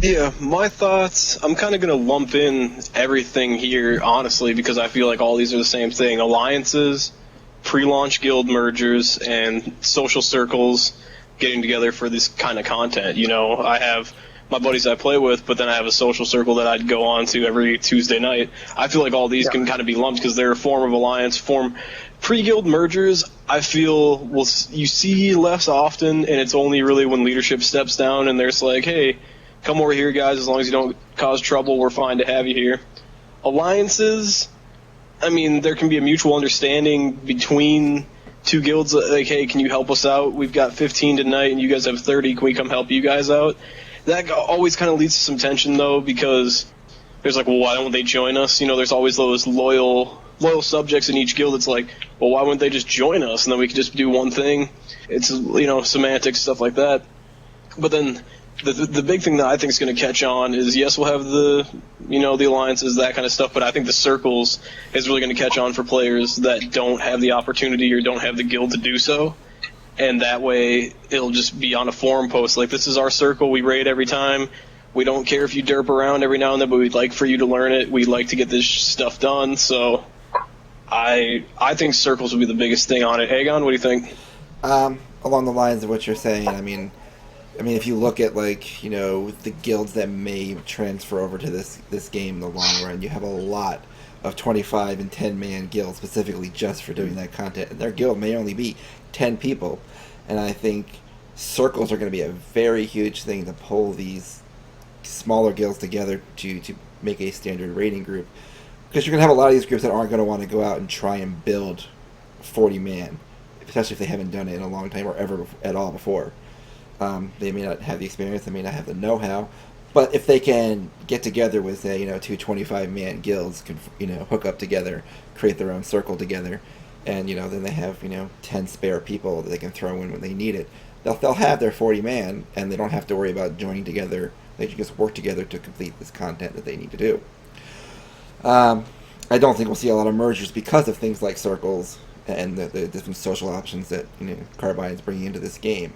Yeah, my thoughts, I'm kind of going to lump in everything here, honestly, because I feel like all these are the same thing. Alliances, pre-launch guild mergers, and social circles getting together for this kind of content. I have my buddies I play with, but then I have a social circle that I'd go on to every Tuesday night. I feel like all these can kind of be lumped because they're a form of alliance. Pre-guild mergers, I feel, you see less often, and it's only really when leadership steps down and there's like, hey, come over here, guys. As long as you don't cause trouble, we're fine to have you here. Alliances, I mean, there can be a mutual understanding between two guilds, like, hey, can you help us out? We've got 15 tonight, and you guys have 30. Can we come help you guys out? That always kind of leads to some tension, though, because there's like, well, why don't they join us? There's always those loyal subjects in each guild. It's like, well, why wouldn't they just join us, and then we could just do one thing? It's, semantics, stuff like that. But then the big thing that I think is going to catch on is, yes, we'll have the alliances, that kind of stuff, but I think the circles is really going to catch on for players that don't have the opportunity or don't have the guild to do so. And that way, it'll just be on a forum post, like, this is our circle, we raid every time. We don't care if you derp around every now and then, but we'd like for you to learn it. We'd like to get this stuff done. So I think circles will be the biggest thing on it. Aegon, what do you think? Along the lines of what you're saying, I mean, if you look at, the guilds that may transfer over to this game in the long run, you have a lot of 25 and 10-man guilds specifically just for doing that content. And their guild may only be 10 people. And I think circles are going to be a very huge thing to pull these smaller guilds together to make a standard raiding group. Because you're going to have a lot of these groups that aren't going to want to go out and try and build 40-man, especially if they haven't done it in a long time or ever at all before. They may not have the experience, they may not have the know-how, but if they can get together with, say, two 25-man guilds, can hook up together, create their own circle together, and then they have 10 spare people that they can throw in when they need it. They'll have their 40-man, and they don't have to worry about joining together. They can just work together to complete this content that they need to do. I don't think we'll see a lot of mergers because of things like circles. and the different social options that Carbine's bringing into this game.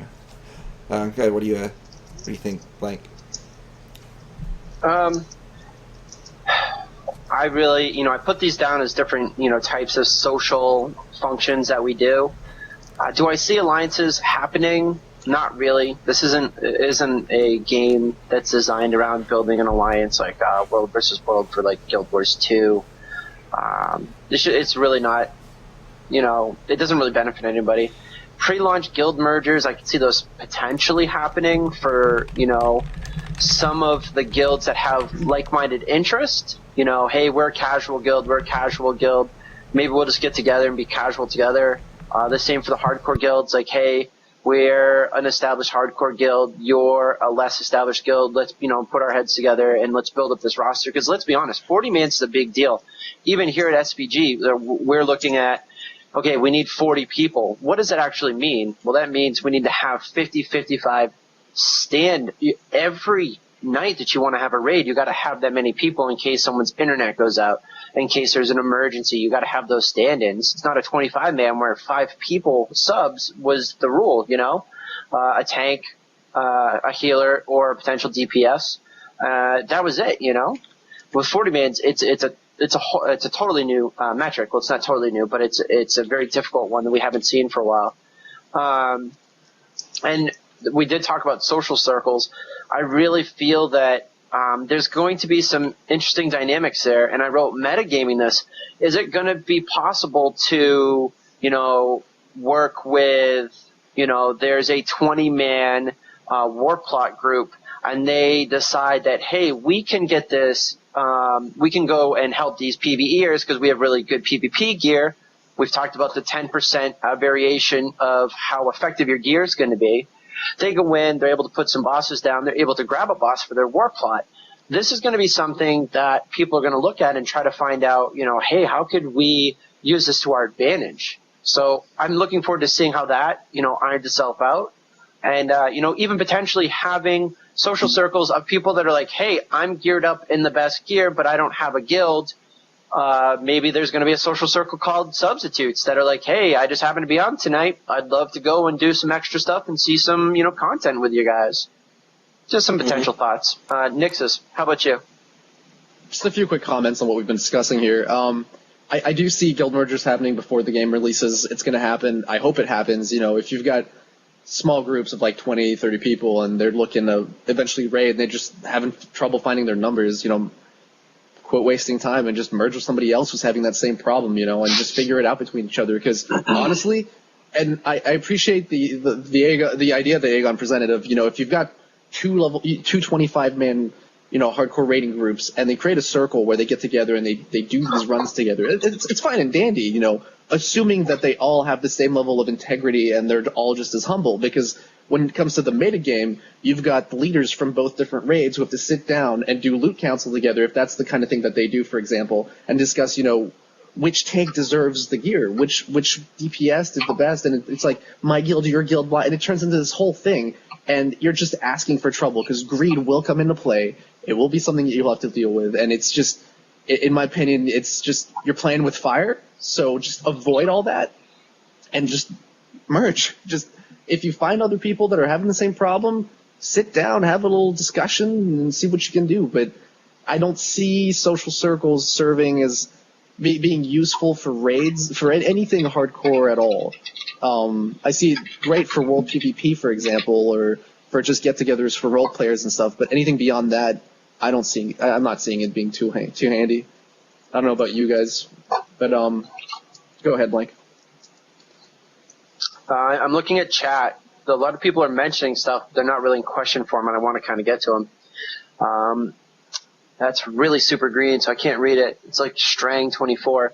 Okay, what do you think, Blank? I really, I put these down as different, types of social functions that we do. Do I see alliances happening? Not really. This isn't a game that's designed around building an alliance like World versus World for like Guild Wars 2. It's really not, it doesn't really benefit anybody. Pre-launch guild mergers, I can see those potentially happening for, some of the guilds that have like-minded interest. Hey, we're a casual guild, maybe we'll just get together and be casual together. The same for the hardcore guilds, like, hey, we're an established hardcore guild, you're a less established guild, let's, put our heads together and let's build up this roster. Because let's be honest, 40 mans is a big deal. Even here at SVG, we're looking at, okay, we need 40 people. What does that actually mean? Well, that means we need to have 50, 55 stand every night that you want to have a raid. You got to have that many people in case someone's internet goes out, in case there's an emergency. You got to have those stand-ins. It's not a 25-man where 5 people subs was the rule. A tank, a healer, or a potential DPS. That was it. With 40 mans, it's a totally new metric. Well, it's not totally new, but it's a very difficult one that we haven't seen for a while. And we did talk about social circles. I really feel that there's going to be some interesting dynamics there, and I wrote metagaming this. Is it going to be possible to, work with, there's a 20-man war plot group, and they decide that, hey, we can get this, we can go and help these PvEers because we have really good PvP gear. We've talked about the 10% variation of how effective your gear is going to be. They go in, they're able to put some bosses down, they're able to grab a boss for their war plot. This is going to be something that people are going to look at and try to find out, hey, how could we use this to our advantage? So I'm looking forward to seeing how that, irons itself out. And, even potentially having social circles of people that are like, hey, I'm geared up in the best gear, but I don't have a guild. Maybe there's going to be a social circle called substitutes that are like, hey, I just happen to be on tonight. I'd love to go and do some extra stuff and see some, content with you guys. Just some potential thoughts. Nixus, how about you? Just a few quick comments on what we've been discussing here. I do see guild mergers happening before the game releases. It's going to happen. I hope it happens. If you've got small groups of like 20, 30 people and they're looking to eventually raid and they're just having trouble finding their numbers, quit wasting time and just merge with somebody else who's having that same problem, and just figure it out between each other. Because honestly, and I appreciate the idea that Aegon presented of, if you've got two 25-man, hardcore raiding groups and they create a circle where they get together and they do these runs together, it's fine and dandy, assuming that they all have the same level of integrity and they're all just as humble. Because when it comes to the meta game, you've got the leaders from both different raids who have to sit down and do loot council together, if that's the kind of thing that they do, for example, and discuss, which tank deserves the gear, which DPS did the best, and it's like, my guild, your guild, and it turns into this whole thing, and you're just asking for trouble, because greed will come into play. It will be something that you'll have to deal with, and it's just, in my opinion, it's just, you're playing with fire, so just avoid all that, and just merge. Just, if you find other people that are having the same problem, sit down, have a little discussion, and see what you can do. But I don't see social circles serving as being useful for raids, for anything hardcore at all. I see it great for World PvP, for example, or for just get-togethers for role players and stuff. But anything beyond that, I'm not seeing it being too handy. I don't know about you guys, but go ahead, Blank. I'm looking at chat. A lot of people are mentioning stuff. They're not really in question form, and I want to kind of get to them. That's really super green, so I can't read it. It's like Strang 24.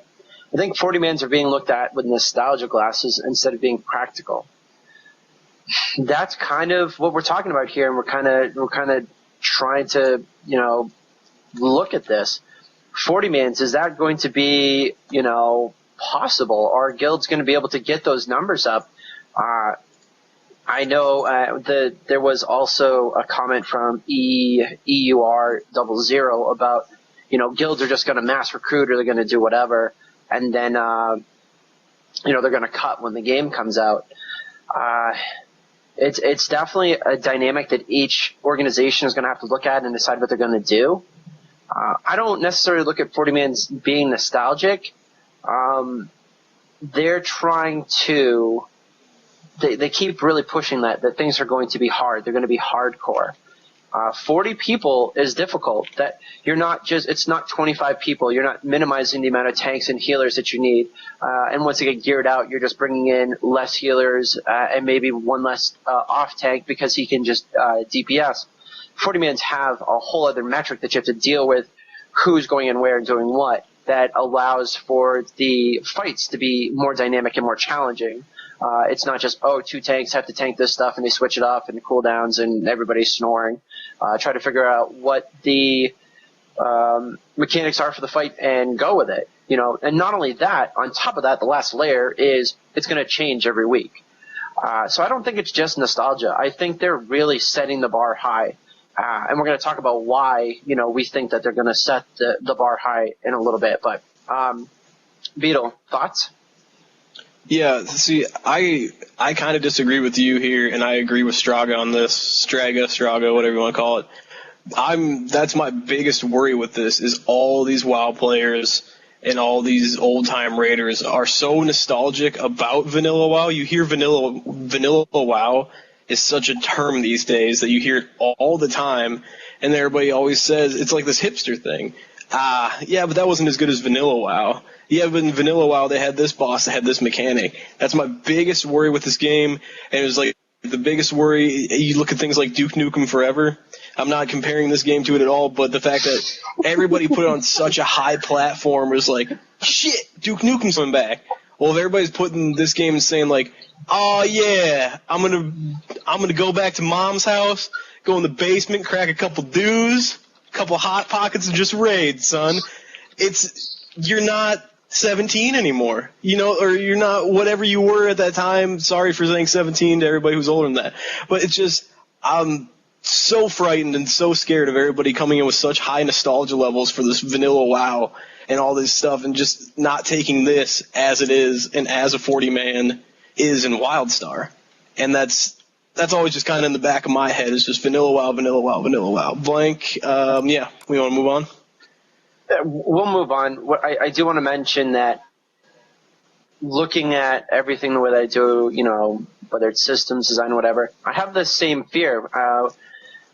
I think 40 mans are being looked at with nostalgia glasses instead of being practical. That's kind of what we're talking about here, and we're kind of trying to, look at this. 40 mans, is that going to be, possible? Are guilds going to be able to get those numbers up? I know there was also a comment from EUR00 about, guilds are just going to mass recruit or they're going to do whatever. And then they're going to cut when the game comes out. It's definitely a dynamic that each organization is going to have to look at and decide what they're going to do. I don't necessarily look at 40-man's being nostalgic. They're trying to they keep really pushing that things are going to be hard. They're going to be hardcore. 40 people is difficult. That you're not just, it's not 25 people. You're not minimizing the amount of tanks and healers that you need. And once they get geared out, you're just bringing in less healers and maybe one less off tank because he can just DPS. 40-mans have a whole other metric that you have to deal with, who's going in where and doing what, that allows for the fights to be more dynamic and more challenging. It's not just, two tanks have to tank this stuff and they switch it off and cooldowns and everybody's snoring. Try to figure out what the mechanics are for the fight and go with it. And not only that, on top of that, the last layer is it's going to change every week. So I don't think it's just nostalgia. I think they're really setting the bar high. And we're going to talk about why, we think that they're going to set the bar high in a little bit. But, Beetle, thoughts? Yeah, see, I kind of disagree with you here, and I agree with Straga on this. Straga, whatever you want to call it. That's my biggest worry with this, is all these WoW players and all these old-time raiders are so nostalgic about vanilla WoW. You hear vanilla WoW is such a term these days that you hear it all the time, and everybody always says it's like this hipster thing. Yeah, but that wasn't as good as vanilla WoW. Yeah, but in vanilla WoW they had this boss that had this mechanic. That's my biggest worry with this game, and it was like the biggest worry. You look at things like Duke Nukem Forever. I'm not comparing this game to it at all, but the fact that everybody put it on such a high platform was like, shit, Duke Nukem's coming back. Well, if everybody's putting this game and saying like, oh yeah, I'm gonna go back to mom's house, go in the basement, crack a couple dews, a couple hot pockets, and just raid, son. You're not 17 anymore, or you're not whatever you were at that time. Sorry for saying 17 to everybody who's older than that, but it's just I'm so frightened and so scared of everybody coming in with such high nostalgia levels for this vanilla WoW and all this stuff, and just not taking this as it is and as a 40-man is in Wildstar. And that's always just kind of in the back of my head, is just vanilla WoW, vanilla WoW, vanilla WoW. Blank. Yeah, we want to move on? We'll move on. I do want to mention that looking at everything the way that I do, whether it's systems design, whatever, I have the same fear.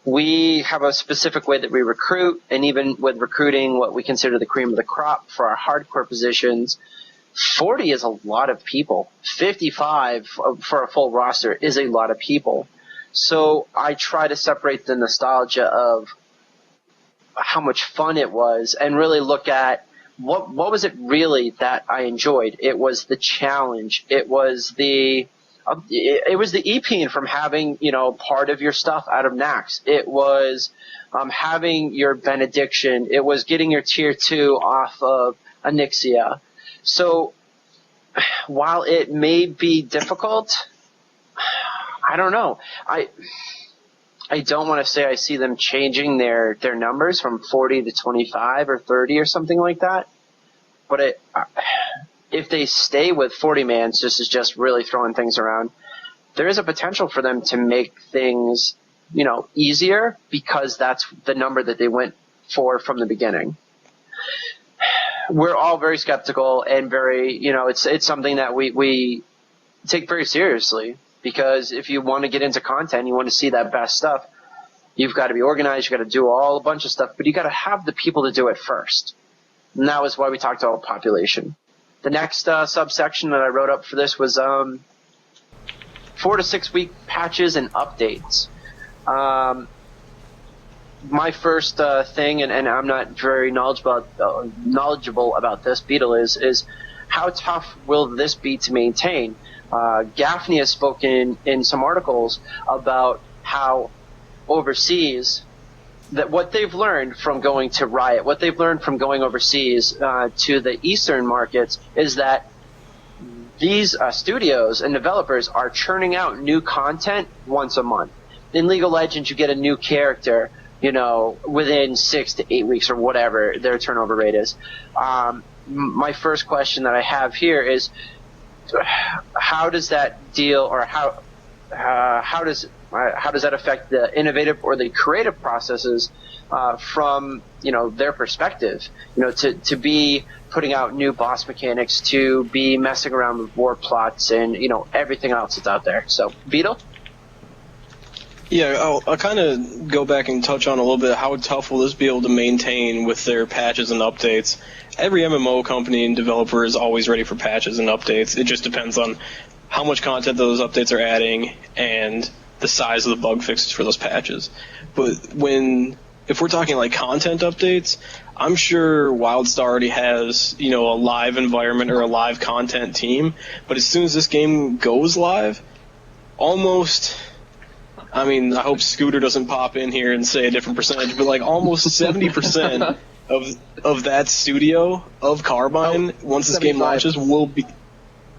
We have a specific way that we recruit, and even with recruiting what we consider the cream of the crop for our hardcore positions, 40 is a lot of people. 55 for a full roster is a lot of people. So I try to separate the nostalgia of how much fun it was and really look at what was it really that I enjoyed. It was the challenge. It was the EPing from having, part of your stuff out of Nax. It was having your benediction. It was getting your tier 2 off of Onyxia. So while it may be difficult, I don't know. I don't want to say I see them changing their numbers from 40 to 25 or 30 or something like that. But if they stay with 40-mans, this is just really throwing things around, there is a potential for them to make things, easier, because that's the number that they went for from the beginning. We're all very skeptical and very, it's something that we take very seriously, because if you want to get into content, you want to see that best stuff, you've got to be organized, you've got to do a bunch of stuff, but you got to have the people to do it first. And that was why we talked about population. The next subsection that I wrote up for this was 4 to 6 week patches and updates. My first thing, and I'm not very knowledgeable about this, Beetle, is how tough will this be to maintain? Gaffney has spoken in some articles about how overseas, that what they've learned from going to Riot, what they've learned from going overseas to the Eastern markets, is that these studios and developers are churning out new content once a month. In League of Legends, you get a new character, within 6 to 8 weeks or whatever their turnover rate is. My first question that I have here is, how does that deal, or how does that affect the innovative or the creative processes from their perspective? To be putting out new boss mechanics, to be messing around with war plots, and everything else that's out there. So, Beetle? Yeah, I'll kind of go back and touch on a little bit how tough will this be able to maintain with their patches and updates. Every MMO company and developer is always ready for patches and updates. It just depends on how much content those updates are adding and the size of the bug fixes for those patches. But if we're talking like content updates, I'm sure Wildstar already has, a live environment or a live content team. But as soon as this game goes live, I hope Scooter doesn't pop in here and say a different percentage, but like almost 70% of that studio of Carbine, once this game launches, will be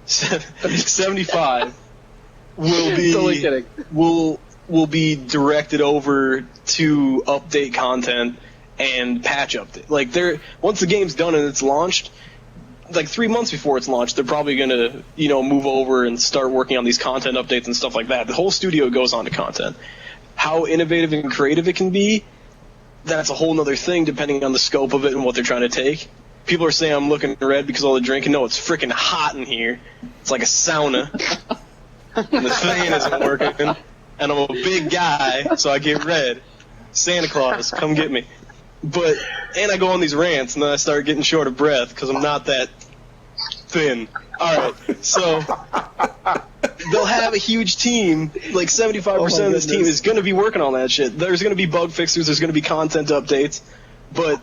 75 will be Totally kidding. will be directed over to update content and patch update. Like once the game's done and it's launched, like 3 months before it's launched, they're probably gonna move over and start working on these content updates and stuff like that. The whole studio goes on to content. How innovative and creative it can be, that's a whole nother thing depending on the scope of it and what they're trying to take. People are saying I'm looking red because of all the drinking. No, it's freaking hot in here. It's like a sauna. And the fan isn't working. And I'm a big guy, so I get red. Santa Claus, come get me. And I go on these rants, and then I start getting short of breath because I'm not that thin. All right, so they'll have a huge team. Like 75% of this team is going to be working on that shit. There's going to be bug fixers. There's going to be content updates, but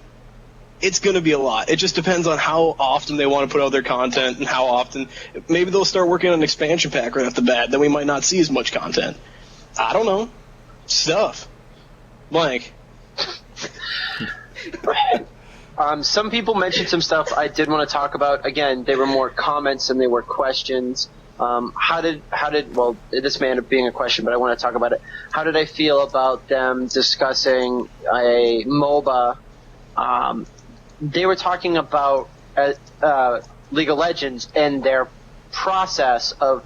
it's going to be a lot. It just depends on how often they want to put out their content and how often. Maybe they'll start working on an expansion pack right off the bat. Then we might not see as much content. I don't know. Stuff. Blank. Some people mentioned some stuff I did want to talk about. Again, they were more comments than they were questions. How did this may end up being a question, but I want to talk about it. How did I feel about them discussing a MOBA? They were talking about League of Legends and their process of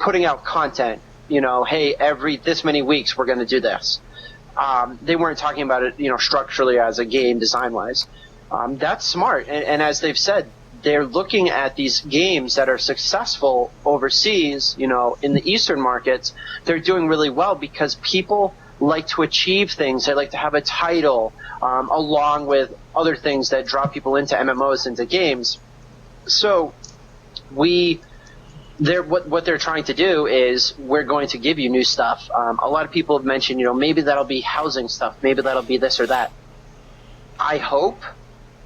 putting out content. Hey, every this many weeks we're going to do this. They weren't talking about it, structurally as a game design-wise. That's smart, and as they've said, they're looking at these games that are successful overseas, in the Eastern markets. They're doing really well because people like to achieve things. They like to have a title, along with other things that draw people into MMOs, into games. So what they're trying to do is we're going to give you new stuff. A lot of people have mentioned, maybe that'll be housing stuff. Maybe that'll be this or that. I hope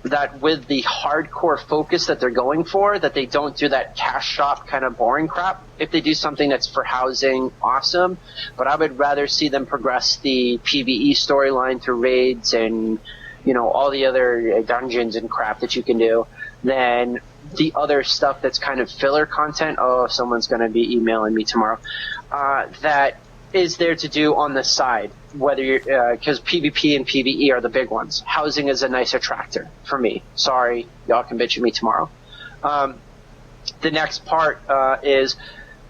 that with the hardcore focus that they're going for, that they don't do that cash shop kind of boring crap. If they do something that's for housing, awesome. But I would rather see them progress the PvE storyline through raids and, all the other dungeons and crap that you can do than the other stuff that's kind of filler content. Oh, someone's going to be emailing me tomorrow. That is there to do on the side, whether you're because PvP and PvE are the big ones. Housing is a nice attractor for me. Sorry, y'all can bitch at me tomorrow. The next part is,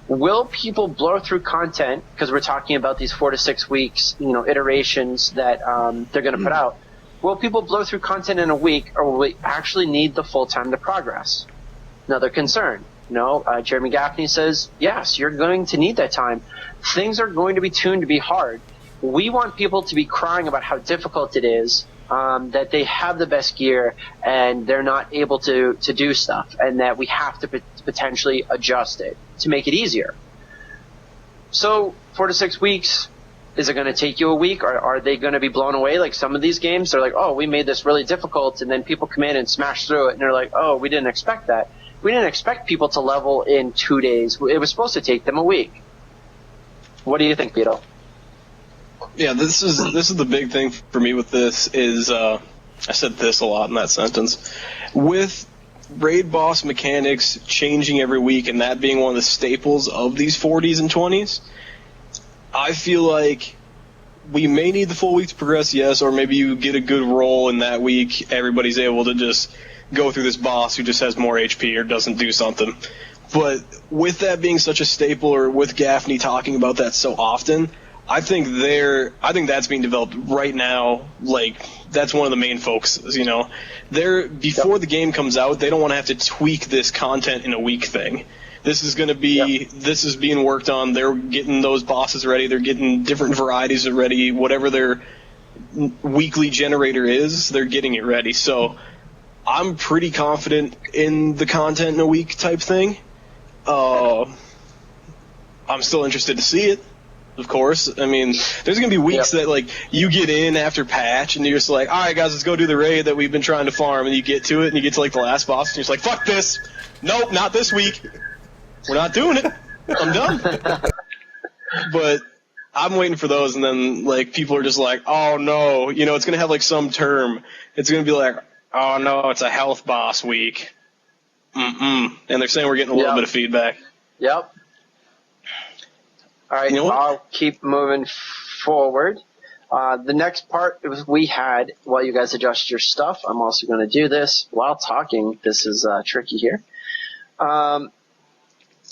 will people blow through content, because we're talking about these 4 to 6 weeks, iterations that they're going to put out. Will people blow through content in a week, or will we actually need the full time to progress? Another concern. Jeremy Gaffney says, yes, you're going to need that time. Things are going to be tuned to be hard. We want people to be crying about how difficult it is, that they have the best gear and they're not able to do stuff, and that we have to potentially adjust it to make it easier. So 4 to 6 weeks, is it going to take you a week, or are they going to be blown away like some of these games? They're like, oh, we made this really difficult, and then people come in and smash through it, and they're like, oh, we didn't expect that. We didn't expect people to level in 2 days. It was supposed to take them a week. What do you think, Beetle? Yeah, this is the big thing for me with this is I said this a lot in that sentence. With raid boss mechanics changing every week and that being one of the staples of these 40s and 20s, I feel like we may need the full week to progress, yes, or maybe you get a good roll in that week. Everybody's able to just go through this boss who just has more HP or doesn't do something. But with that being such a staple, or with Gaffney talking about that so often, I think that's being developed right now. Like, that's one of the main focuses, you know. Before the game comes out, they don't want to have to tweak this content in a week thing. This is going to be, this is being worked on. They're getting those bosses ready. They're getting different varieties ready. Whatever their weekly generator is, they're getting it ready. So I'm pretty confident in the content in a week type thing. I'm still interested to see it, of course. I mean, there's going to be weeks that, like, you get in after patch, and you're just like, all right, guys, let's go do the raid that we've been trying to farm, and you get to it, and you get to, like, the last boss, and you're just like, fuck this. Nope, not this week. We're not doing it. I'm done. But I'm waiting for those, and then, like, people are just like, oh, no. You know, it's going to have, like, some term. It's going to be like, oh, no, it's a health boss week. And they're saying we're getting a little bit of feedback. Yep. All right, you know I'll keep moving forward. The next part we had, while you guys adjust your stuff, I'm also going to do this while talking. This is tricky here.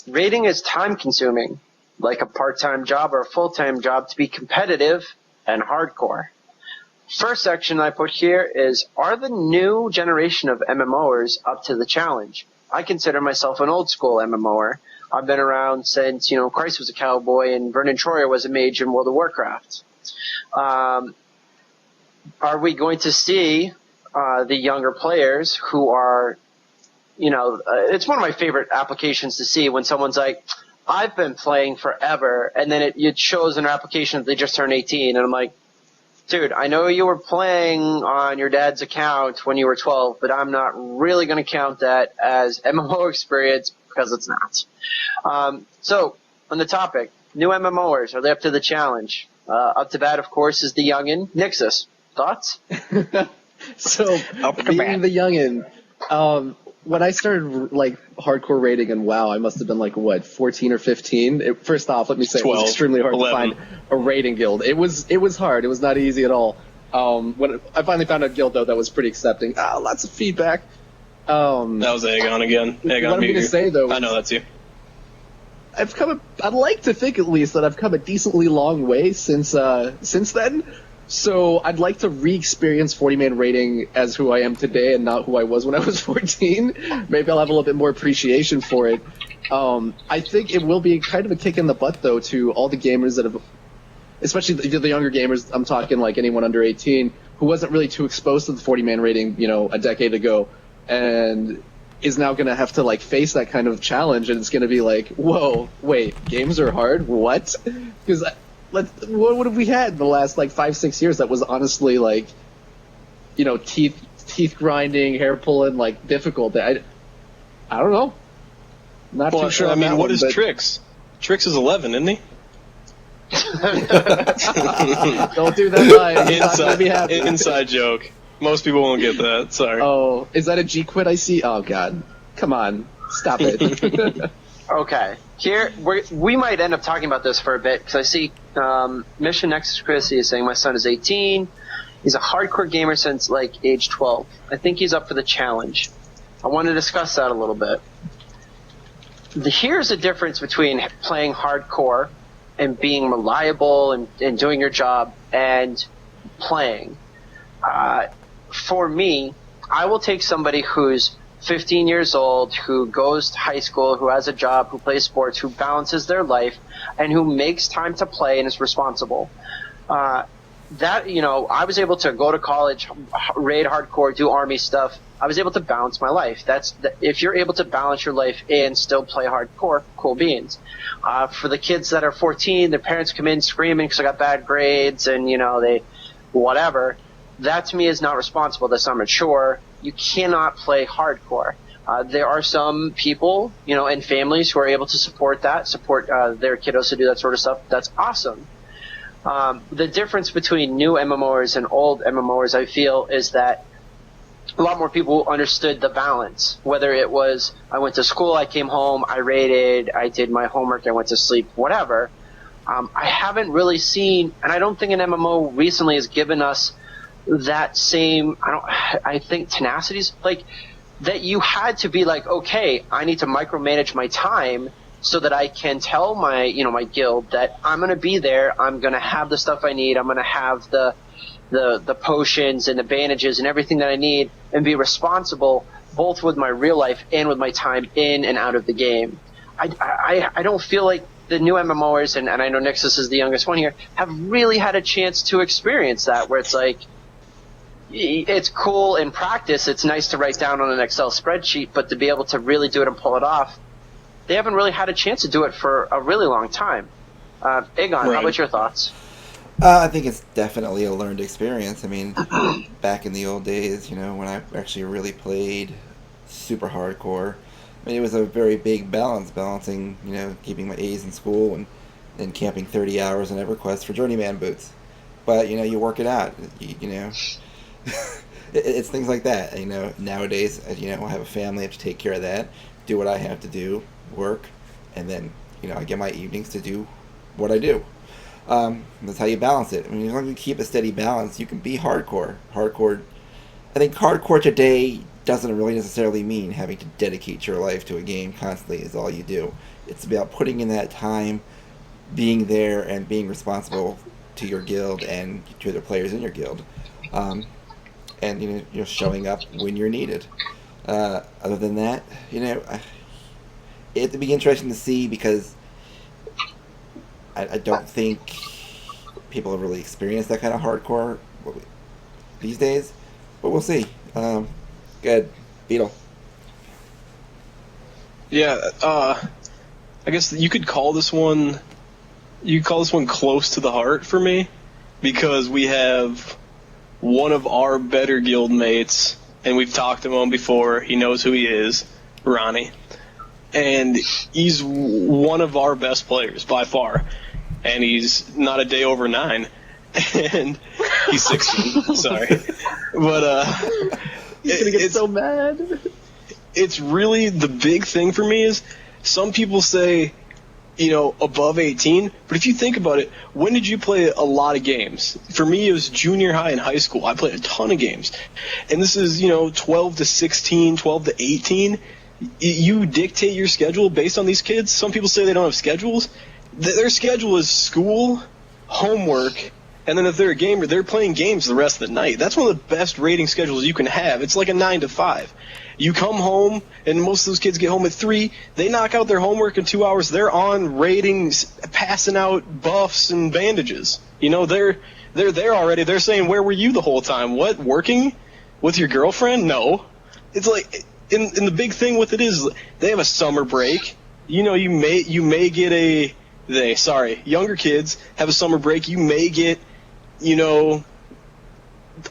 Raiding is time-consuming, like a part-time job or a full-time job, to be competitive and hardcore. First section I put here is, are the new generation of MMOers up to the challenge? I consider myself an old-school MMOer. I've been around since, Christ was a cowboy and Vernon Troyer was a mage in World of Warcraft. Are we going to see the younger players who are, it's one of my favorite applications to see when someone's like, I've been playing forever, and then it shows in their application that they just turned 18, and I'm like, dude, I know you were playing on your dad's account when you were 12, but I'm not really going to count that as MMO experience because it's not. So, on the topic, new MMOers, are they up to the challenge? Up to bat, of course, is the youngin, Nixus. Thoughts? So, being the youngin, when I started, like, hardcore raiding in WoW, I must have been, 14 or 15? First off, let me say 12, it was extremely hard 11. to find a raiding guild. It was hard. It was not easy at all. When I finally found a guild, though, that was pretty accepting. Lots of feedback. That was Aegon again. Aegon, what I'm going to say, though, I know that's you. I'd like to think, at least, that I've come a decently long way since then. So I'd like to re-experience 40-man raiding as who I am today and not who I was when I was 14. Maybe I'll have a little bit more appreciation for it. I think it will be kind of a kick in the butt, though, to all the gamers that have, especially the younger gamers, I'm talking like anyone under 18, who wasn't really too exposed to the 40-man raiding, a decade ago, and is now going to have to, face that kind of challenge, and it's going to be like, whoa, wait, games are hard? What? Because what have we had in the last 5-6 years that was honestly teeth grinding, hair pulling, difficult? I don't know. Not too sure. I mean, what is but... Trix? Trix is 11, isn't he? Don't do that live. Inside joke. Most people won't get that. Sorry. Oh, is that a G quit I see? Oh God, come on, stop it. Okay, here we might end up talking about this for a bit because I see Mission Nexus Chris is saying my son is 18. He's a hardcore gamer since age 12. I think he's up for the challenge. I want to discuss that a little bit. Here's the difference between playing hardcore and being reliable and doing your job and playing. For me, I will take somebody who's 15 years old, who goes to high school, who has a job, who plays sports, who balances their life, and who makes time to play and is responsible. I was able to go to college, raid hardcore, do army stuff. I was able to balance my life. If you're able to balance your life and still play hardcore, cool beans. For the kids that are 14, their parents come in screaming because I got bad grades and, they whatever. That to me is not responsible. That's not mature. You cannot play hardcore. There are some people, and families who are able to support their kiddos to do that sort of stuff. That's awesome. The difference between new MMOers and old MMOers, I feel, is that a lot more people understood the balance. Whether it was I went to school, I came home, I raided, I did my homework, I went to sleep, whatever. I haven't really seen, and I don't think an MMO recently has given us that same, I think tenacity's that you had to be like, okay, I need to micromanage my time so that I can tell my guild that I'm going to be there. I'm going to have the stuff I need. I'm going to have the potions and the bandages and everything that I need, and be responsible both with my real life and with my time in and out of the game. I don't feel like the new MMOers, and I know Nixus is the youngest one here, have really had a chance to experience that, where it's like, it's cool in practice, it's nice to write down on an Excel spreadsheet, but to be able to really do it and pull it off, they haven't really had a chance to do it for a really long time. Aegon, Right. how about your thoughts? I think it's definitely a learned experience. I mean, back in the old days, when I actually really played super hardcore, I mean, it was a very big balancing, keeping my A's in school and then camping 30 hours on EverQuest for journeyman boots. But, you work it out, It's things like that, Nowadays, I have a family, I have to take care of that, do what I have to do, work, and then, I get my evenings to do what I do. That's how you balance it. I mean, as long as you keep a steady balance, you can be hardcore. I think hardcore today doesn't really necessarily mean having to dedicate your life to a game constantly is all you do. It's about putting in that time, being there, and being responsible to your guild and to the players in your guild. And showing up when you're needed. Other than that, it'd be interesting to see, because I don't think people have really experienced that kind of hardcore these days, but we'll see. Good, Beetle. Yeah, I guess you could call this one. You call this one close to the heart for me, because we have one of our better guild mates, and we've talked to him before. He knows who he is, Ronnie, and he's one of our best players by far. And he's not a day over 9, and he's 16. Sorry, but He's gonna get so mad. It's really the big thing for me is some people say, above 18, but if you think about it, when did you play a lot of games? For me, it was junior high and high school. I played a ton of games, and this is 12 to 16, 12 to 18. You dictate your schedule based on these kids. Some people say they don't have schedules. Their schedule is school, homework, and then if they're a gamer, they're playing games the rest of the night. That's one of the best rating schedules you can have. It's like a 9 to 5. You come home, and most of those kids get home at 3. They knock out their homework in 2 hours. They're on ratings, passing out buffs and bandages. They're there already. They're saying, "Where were you the whole time? What, working with your girlfriend?" No. It's like, and the big thing with it is they have a summer break. You may get younger kids have a summer break. You may get,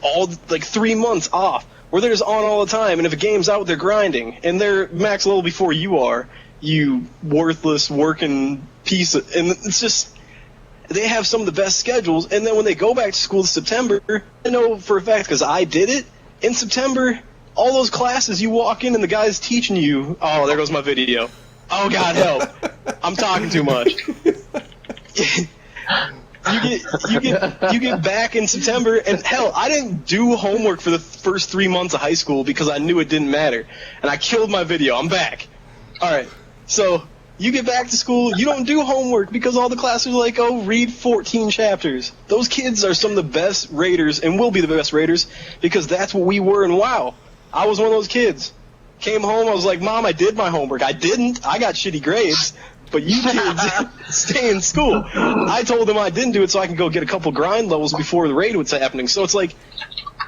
all like 3 months off where they're just on all the time. And if a game's out, they're grinding, and they're max level before you are, you worthless working piece of, and it's just, they have some of the best schedules. And then when they go back to school in September, I know for a fact, because I did it, in September, all those classes you walk in and the guy's teaching you, oh, there goes my video. Oh, God, help. I'm talking too much. You get back in September, and hell, I didn't do homework for the first 3 months of high school because I knew it didn't matter. And I killed my video. I'm back. All right. So you get back to school, you don't do homework because all the classes are like, oh, read 14 chapters. Those kids are some of the best raiders and will be the best raiders because that's what we were in WoW. I was one of those kids. Came home, I was like, Mom, I did my homework. I didn't. I got shitty grades. But you kids stay in school. I told them I didn't do it so I can go get a couple grind levels before the raid was happening. So it's like,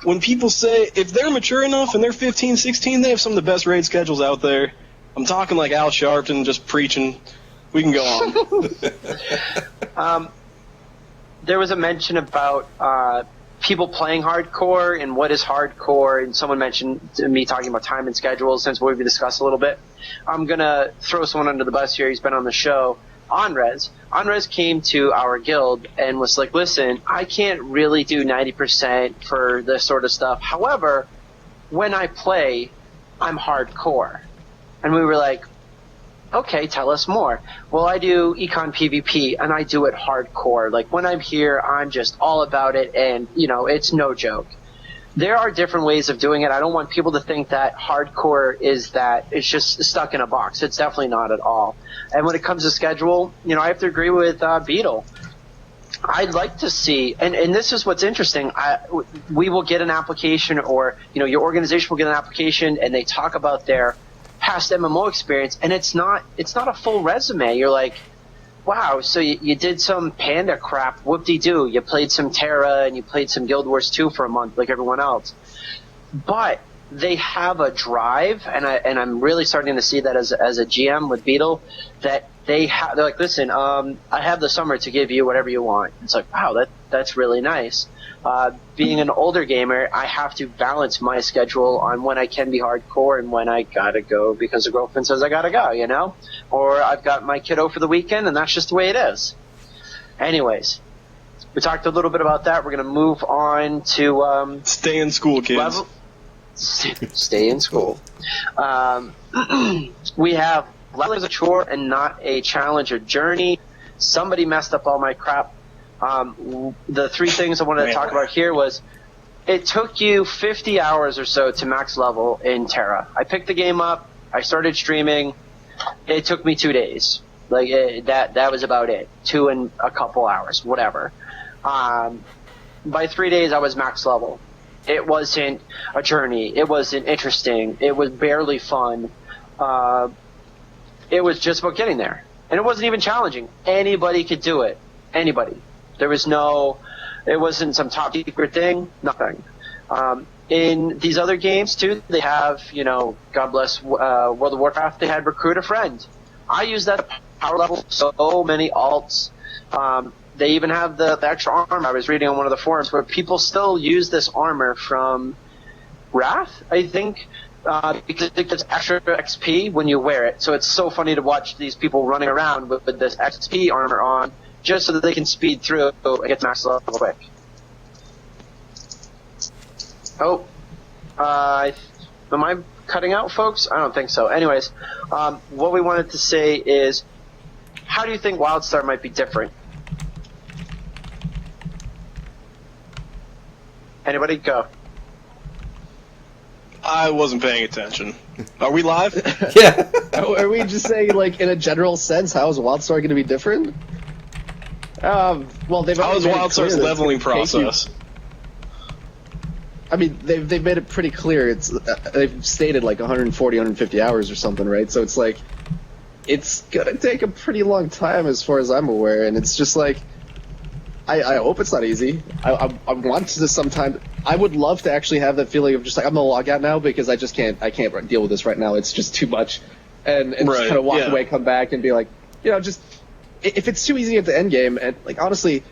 when people say, if they're mature enough and they're 15, 16, they have some of the best raid schedules out there. I'm talking like Al Sharpton, just preaching. We can go on. There was a mention about people playing hardcore and what is hardcore, and someone mentioned me talking about time and schedule, since we've discussed a little bit. I'm going to throw someone under the bus here. He's been on the show. Onrez. Onrez came to our guild and was like, listen, I can't really do 90% for this sort of stuff. However, when I play, I'm hardcore. And we were like, okay, tell us more. Well, I do Econ PvP, and I do it hardcore. Like, when I'm here, I'm just all about it, and, it's no joke. there are different ways of doing it. I don't want people to think that hardcore is that it's just stuck in a box. It's definitely not at all. And when it comes to schedule, I have to agree with Beetle. I'd like to see, and this is what's interesting. We will get an application, or your organization will get an application, and they talk about their past MMO experience, and it's not a full resume. You're like, wow, so you did some Panda crap, whoop-de-doo. You played some Terra and you played some Guild Wars 2 for a month like everyone else. But they have a drive, and I'm really starting to see that as a GM with Beetle, that they're like, listen, I have the summer to give you whatever you want. It's like, wow, that's really nice. Being an older gamer, I have to balance my schedule on when I can be hardcore and when I gotta go because the girlfriend says I gotta go, Or I've got my kiddo for the weekend, and that's just the way it is. Anyways, we talked a little bit about that. We're gonna move on to stay in school, kids. Stay in school. We have leveling is a chore and not a challenge or journey. Somebody messed up all my crap. The three things I wanted to talk about here was it took you 50 hours or so to max level in Terra. I picked the game up. I started streaming. It took me 2 days. That was about it. 2 and a couple hours, whatever. By 3 days, I was max level. It wasn't a journey. It wasn't interesting. It was barely fun. It was just about getting there. And it wasn't even challenging. Anybody could do it. Anybody. There was it wasn't some top secret thing, nothing. In these other games too, they have, God bless World of Warcraft, they had Recruit a Friend. I use that power level, so many alts. They even have the extra armor. I was reading on one of the forums where people still use this armor from Wrath, I think, because it gives extra XP when you wear it. So it's so funny to watch these people running around with this XP armor on, just so that they can speed through and get to max level quick. Oh, am I cutting out, folks? I don't think so. Anyways, what we wanted to say is, how do you think Wildstar might be different? Anybody go? I wasn't paying attention. Are we live? Yeah. Are we just saying, in a general sense, how is Wildstar going to be different? Well, they've How is already made it Wildstar's clear leveling that it's gonna take process? I mean, they've made it pretty clear. They've stated 140, 150 hours or something, right? So it's gonna take a pretty long time as far as I'm aware, and it's just I hope it's not easy. I want to sometime. I would love to actually have that feeling of just I'm gonna log out now because I can't deal with this right now. It's just too much, and Right, just kind of walk yeah. away, come back, and be just if it's too easy at the end game, and honestly,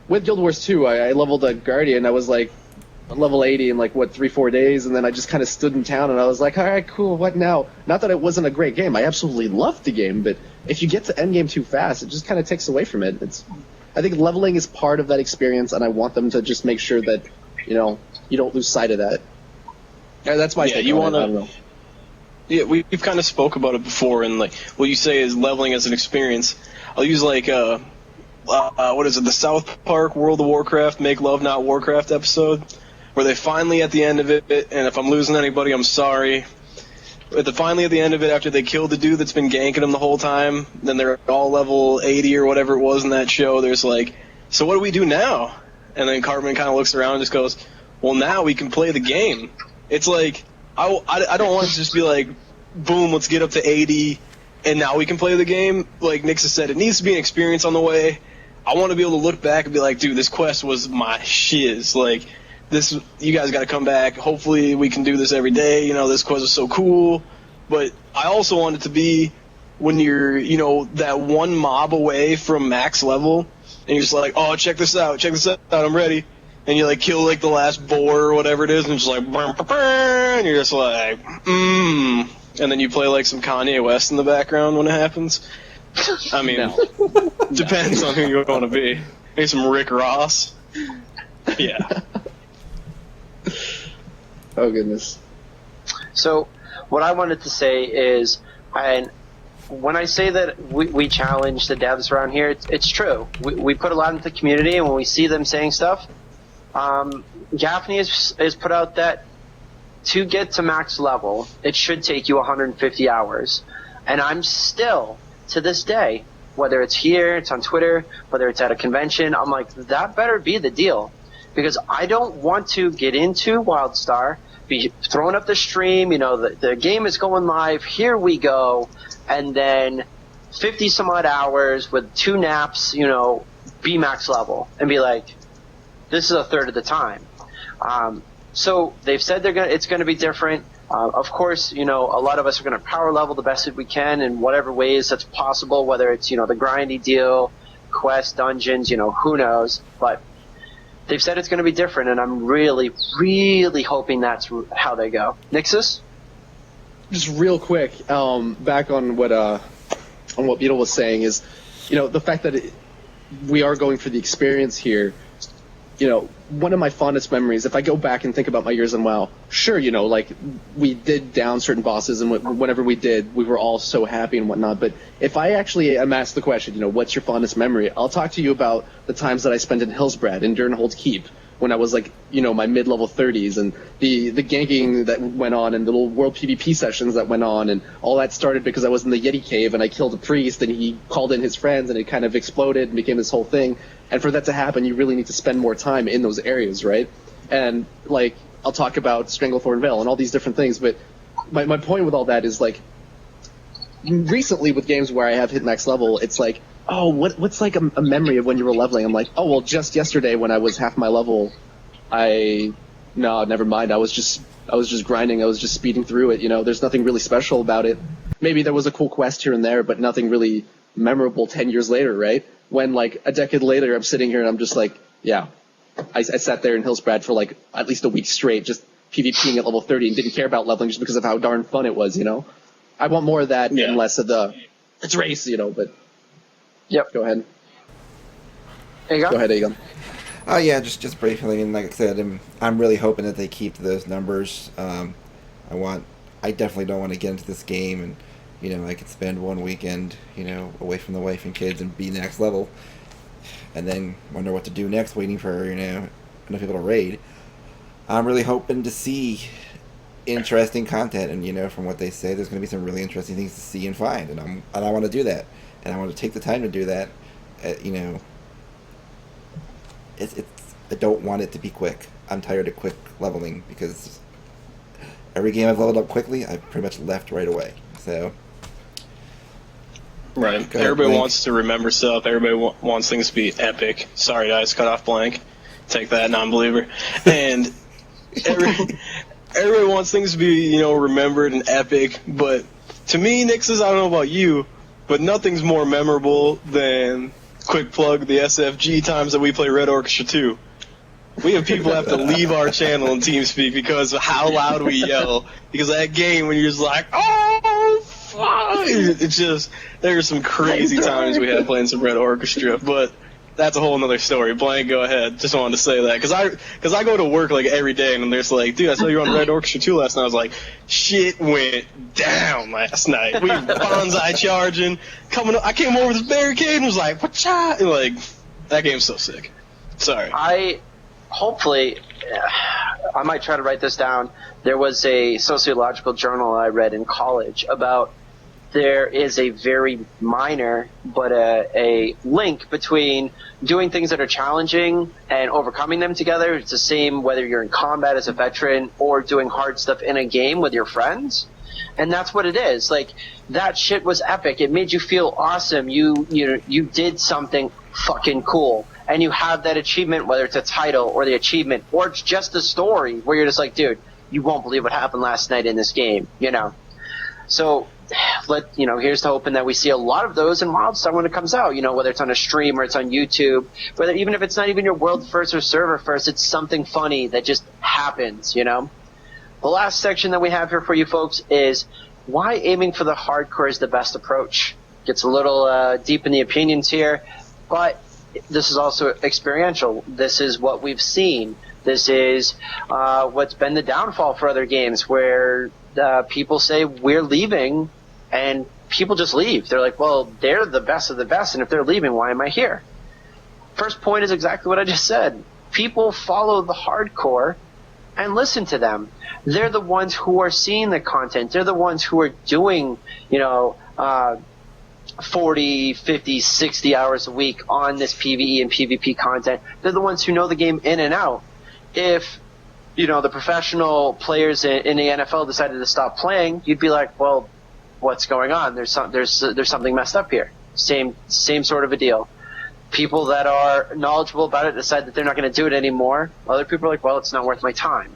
with Guild Wars 2, I leveled a Guardian. I was level 80 in 3-4 days, and then I just kind of stood in town, and I was like, all right, cool, what now? Not that it wasn't a great game. I absolutely loved the game, but if you get to end game too fast, it just kind of takes away from it. I think leveling is part of that experience, and I want them to just make sure that you don't lose sight of that. And that's my take on it. I don't know. Yeah, we've kind of spoke about it before, and what you say is leveling as an experience. I'll use what is it, the South Park World of Warcraft Make Love Not Warcraft episode, where they finally at the end of it, and if I'm losing anybody, I'm sorry, but finally at the end of it, after they killed the dude that's been ganking them the whole time, then they're all level 80 or whatever it was in that show, there's so what do we do now? And then Cartman kind of looks around and just goes, well, now we can play the game. It's I don't want to just be boom, let's get up to 80, and now we can play the game. Like Nix has said, it needs to be an experience on the way. I want to be able to look back and be dude, this quest was my shiz. This, you guys got to come back. Hopefully we can do this every day. This quest is so cool. But I also want it to be when you're, that one mob away from max level, and you're just oh, check this out, I'm ready. And you kill the last boar or whatever it is, and it's just and you're just and then you play some Kanye West in the background when it happens. I mean, depends on who you want to be. Maybe some Rick Ross. Yeah. Oh goodness. So, what I wanted to say is, and when I say that we challenge the devs around here, it's true. We put a lot into the community, and when we see them saying stuff, Gaffney has put out that to get to max level, it should take you 150 hours. And I'm still, to this day, whether it's here, it's on Twitter, whether it's at a convention, I'm like, that better be the deal. Because I don't want to get into Wildstar, be throwing up the stream, the game is going live, here we go, and then 50 some odd hours with 2 naps, be max level, and be like, this is a third of the time. So they've said it's going to be different. Of course, a lot of us are going to power level the best that we can in whatever ways that's possible, whether it's, the grindy deal, quest, dungeons, who knows. But they've said it's going to be different, and I'm really, really hoping that's how they go. Nixus? Just real quick, back on what Beetle was saying is, the fact that we are going for the experience here. One of my fondest memories, if I go back and think about my years in WoW, sure, we did down certain bosses, and whenever we did, we were all so happy and whatnot. But if I actually am asked the question, what's your fondest memory, I'll talk to you about the times that I spent in Hillsbrad, in Durnhold's Keep, when I was my mid-level 30s, and the ganking that went on, and the little world PvP sessions that went on, and all that started because I was in the Yeti cave, and I killed a priest, and he called in his friends, and it kind of exploded and became this whole thing. And for that to happen, you really need to spend more time in those areas, right? And, I'll talk about Stranglethorn Vale and all these different things, but my point with all that is, recently with games where I have hit max level, it's what's a memory of when you were leveling? I'm like, oh, well, just yesterday when I was half my level, no, never mind. I was just grinding. I was just speeding through it. There's nothing really special about it. Maybe there was a cool quest here and there, but nothing really memorable 10 years later, right? When a decade later, I'm sitting here and I'm just yeah, I sat there in Hillsbrad for at least a week straight, just PvPing at level 30 and didn't care about leveling just because of how darn fun it was, I want more of that and less of it's race, but. Yep. Go ahead. Aegon? Go ahead, Aegon. Oh yeah, just briefly, and like I said, I'm really hoping that they keep those numbers. I definitely don't want to get into this game and, I could spend one weekend, away from the wife and kids and be next level, and then wonder what to do next, waiting for, enough people to raid. I'm really hoping to see interesting content, and from what they say, there's going to be some really interesting things to see and find, and I want to do that. And I want to take the time to do that. I don't want it to be quick. I'm tired of quick leveling because every game I've leveled up quickly, I've pretty much left right away. So, right. Everybody wants to remember stuff. Everybody wants things to be epic. Sorry, guys, cut off blank. Take that, non-believer. And everybody wants things to be, remembered and epic. But to me, Nixus, I don't know about you, but nothing's more memorable than, quick plug, the SFG times that we play Red Orchestra 2. We have people have to leave our channel in TeamSpeak because of how loud we yell. Because that game, when you're just oh, fuck! It's just, there's some crazy times we had playing some Red Orchestra, but that's a whole nother story. Blank, go ahead. Just wanted to say that. Because I go to work every day, and there's dude, I saw you on Red Orchestra 2 last night. I was like, shit went down last night. We bonsai charging, coming up. I came over this barricade and was like, whatcha? And that game's so sick. Sorry. Hopefully, I might try to write this down. There was a sociological journal I read in college about there is a very minor but a link between doing things that are challenging and overcoming them together. It's the same whether you're in combat as a veteran or doing hard stuff in a game with your friends. And that's what it is. That shit was epic. It made you feel awesome. You did something fucking cool. And you have that achievement, whether it's a title or the achievement or it's just a story where you're just dude, you won't believe what happened last night in this game, So, here's to hoping that we see a lot of those in Wildstar when it comes out, whether it's on a stream or it's on YouTube, even if it's not even your world first or server first, it's something funny that just happens, The last section that we have here for you folks is why aiming for the hardcore is the best approach. Gets a little deep in the opinions here, but this is also experiential. This is what we've seen. This is what's been the downfall for other games where people say we're leaving and people just leave. They're well, they're the best of the best, and if they're leaving, why am I here? First point is exactly what I just said. people follow the hardcore and listen to them. They're the ones who are seeing the content. They're the ones who are doing, 40, 50, 60 hours a week on this PvE and PvP content. They're the ones who know the game in and out. If, the professional players in the NFL decided to stop playing, you'd be like, well, what's going on? There's something messed up here. Same sort of a deal. People that are knowledgeable about it decide that they're not going to do it anymore. Other people are like, well, it's not worth my time.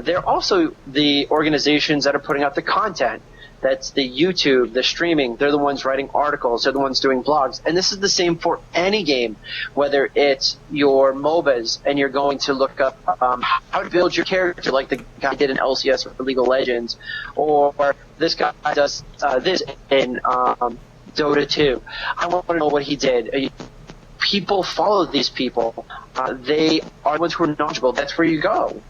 They're also the organizations that are putting out the content. That's the YouTube, the streaming. They're the ones writing articles. They're the ones doing blogs. And this is the same for any game, whether it's your MOBAs and you're going to look up how to build your character like the guy did in LCS or League of Legends, or this guy does this in Dota 2. I want to know what he did. People follow these people. They are the ones who are knowledgeable. That's where you go.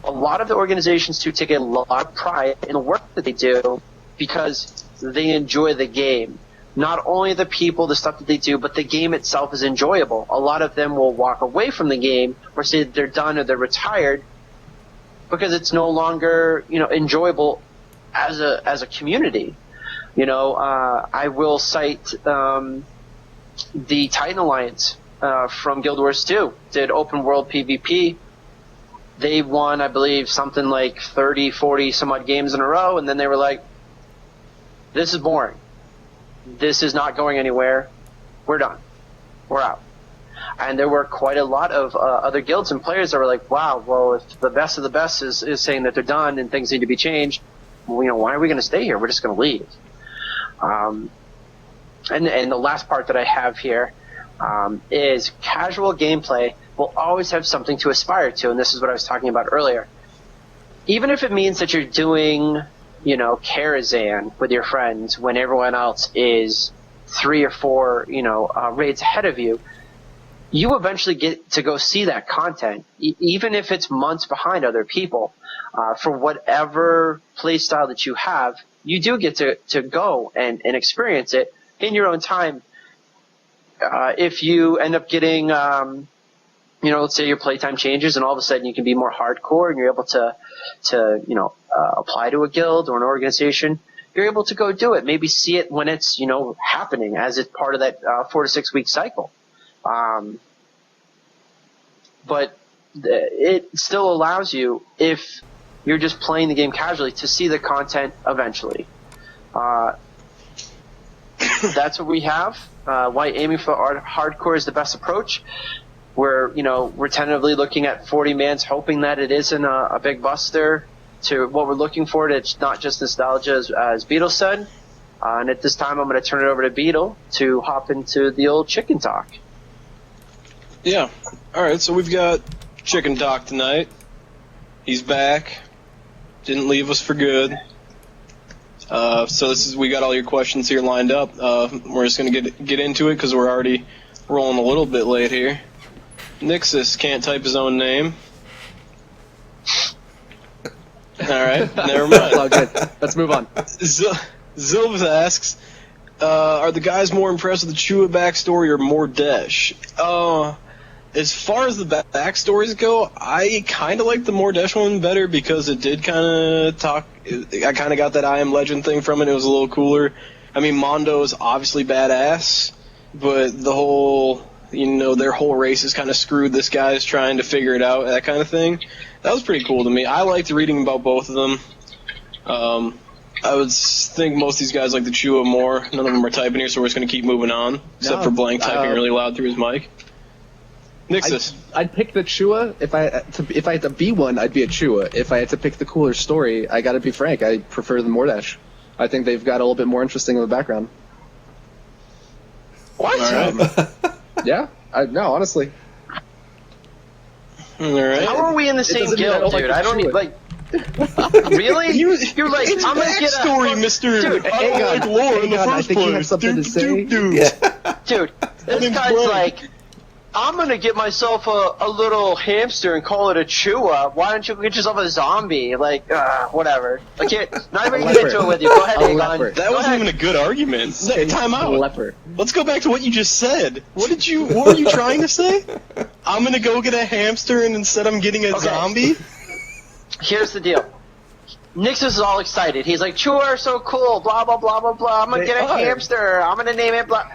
A lot of the organizations too take a lot of pride in the work that they do because they enjoy the game. Not only the people, the stuff that they do, but the game itself is enjoyable. A lot of them will walk away from the game or say that they're done or they're retired because it's no longer, enjoyable as a community. I will cite the Titan Alliance from Guild Wars 2 did open world PvP. They won, I believe, something like 30, 40 some odd games in a row, and then they were like, this is boring. This is not going anywhere. We're done. We're out. And there were quite a lot of other guilds and players that were like, wow, well, if the best of the best is saying that they're done and things need to be changed, well, why are we going to stay here? We're just going to leave. And the last part that I have here is casual gameplay will always have something to aspire to, and this is what I was talking about earlier. Even if it means that you're doing, Karazhan with your friends when everyone else is 3 or 4, raids ahead of you, you eventually get to go see that content, even if it's months behind other people. For whatever play style that you have, you do get to go and experience it in your own time. If you end up getting let's say your playtime changes and all of a sudden you can be more hardcore and you're able to apply to a guild or an organization, you're able to go do it. Maybe see it when it's, happening as it's part of that 4 to 6 week cycle. But it still allows you, if you're just playing the game casually, to see the content eventually. That's what we have. Why aiming for hardcore is the best approach. We're tentatively looking at 40 mans, hoping that it isn't a big buster to what we're looking for. It's not just nostalgia, as Beetle said. And at this time, I'm going to turn it over to Beetle to hop into the old chicken talk. Yeah. All right, so we've got chicken talk tonight. He's back. Didn't leave us for good. So we got all your questions here lined up. We're just going to get into it because we're already rolling a little bit late here. Nixus can't type his own name. All right, never mind. Oh, good. Let's move on. Zilv asks, are the guys more impressed with the Chua backstory or Mordesh? As far as the backstories go, I kind of like the Mordesh one better because it did kind of talk. I kind of got that I Am Legend thing from it. It was a little cooler. I mean, Mondo is obviously badass, but the whole, their whole race is kind of screwed. This guy's trying to figure it out, that kind of thing. That was pretty cool to me. I liked reading about both of them. I would think most of these guys like the Chua more. None of them are typing here, so we're just going to keep moving on, except for Blank typing really loud through his mic. Nixus. I'd pick the Chua. If I had to be one, I'd be a Chua. If I had to pick the cooler story, I got to be frank. I prefer the Mordesh. I think they've got a little bit more interesting of a background. What? All right. Yeah. No, honestly. All right. How are we in the same guild, dude? I don't need, like... Really? You're like, it's I'm gonna get a backstory, Mister. Dude, I don't like lore in the first I think place. you have something to say. Dude, this guy's like, I'm gonna get myself a little hamster and call it a Chua. Why don't you get yourself a zombie? Like, whatever. I can't. Not even gonna get into it with you. Go ahead, Aegon. That wasn't even a good argument. Time out. Leper. Let's go back to what you just said. What were you trying to say? I'm gonna go get a hamster and instead I'm getting a zombie? Here's the deal. Nixus is all excited. He's like, Chua are so cool, blah, blah, blah, blah, blah. I'm gonna get a hamster. I'm gonna name it blah.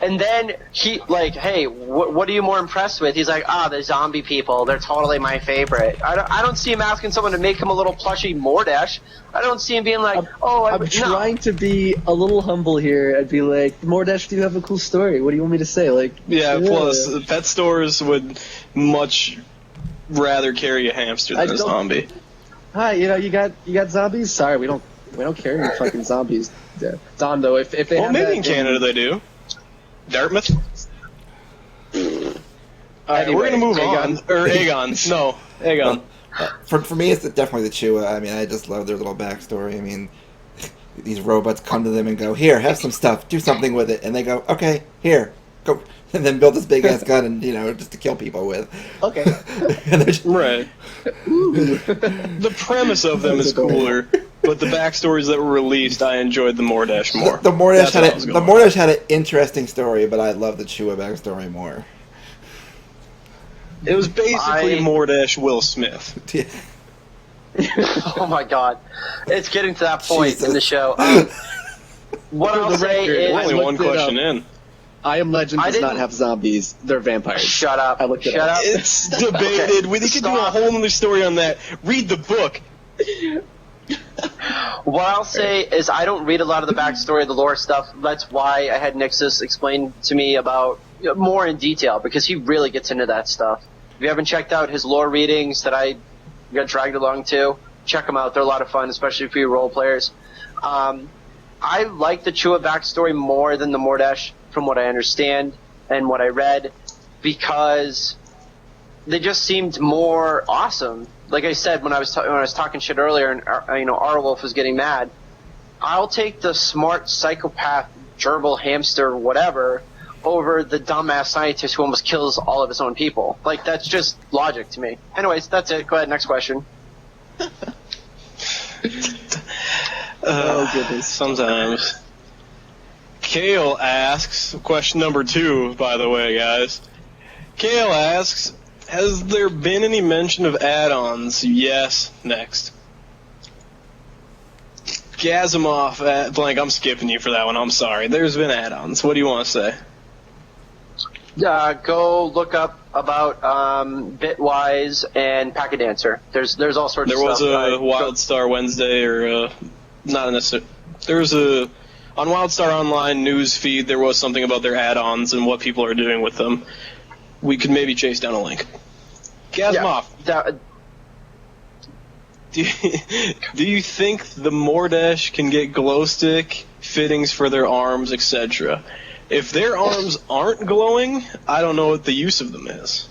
And then he, like, hey, what are you more impressed with? He's like, the zombie people. They're totally my favorite. I don't see him asking someone to make him a little plushy Mordesh. I don't see him being like, I'm trying to be a little humble here. I'd be like, Mordesh, do you have a cool story? What do you want me to say? Like, plus, pet stores would much rather carry a hamster than a zombie. Hi, you got zombies? Sorry, we don't carry any fucking zombies. Yeah. Don, though, if they have maybe in Canada they do. Dartmouth? Alright, we're gonna move on. Or Aegon. No, Aegon. For me, it's definitely the Chua. I mean, I just love their little backstory. I mean, these robots come to them and go, here, have some stuff, do something with it. And they go, okay, here, go. And then build this big-ass gun and, just to kill people with. Okay. Right. The premise of them is cooler. But the backstories that were released, I enjoyed the Mordesh more. The Mordesh had an interesting story, but I love the Chua backstory more. It was basically Mordesh Will Smith. Oh my god. It's getting to that point in the show. What I'll say is... We're only one question in. I Am Legend does not have zombies. They're vampires. Shut up. I looked it up. It's debated. We could do a whole other story on that. Read the book. What I'll say is I don't read a lot of the backstory, the lore stuff. That's why I had Nixus explain to me about more in detail, because he really gets into that stuff. If you haven't checked out his lore readings that I got dragged along to, check them out. They're a lot of fun, especially for you role players. I like the Chua backstory more than the Mordesh, from what I understand and what I read, because they just seemed more awesome. Like I said when I was talking shit earlier, and Arwolf was getting mad. I'll take the smart psychopath, gerbil, hamster, whatever, over the dumbass scientist who almost kills all of his own people. Like, that's just logic to me. Anyways, that's it. Go ahead, next question. Oh goodness. Sometimes. Kale asks, question number 2, by the way, guys. Kale asks, has there been any mention of add-ons? Yes. Next. Gazimoff, blank, I'm skipping you for that one. I'm sorry. There's been add-ons. What do you want to say? Go look up about Bitwise and Packet Dancer. There's all sorts of stuff. There was a Wildstar Wednesday, or not necessarily. There was on Wildstar Online news feed. There was something about their add-ons and what people are doing with them. We could maybe chase down a link. Gazimoff. Yeah, do you think the Mordesh can get glow stick fittings for their arms, etc.? If their arms aren't glowing, I don't know what the use of them is.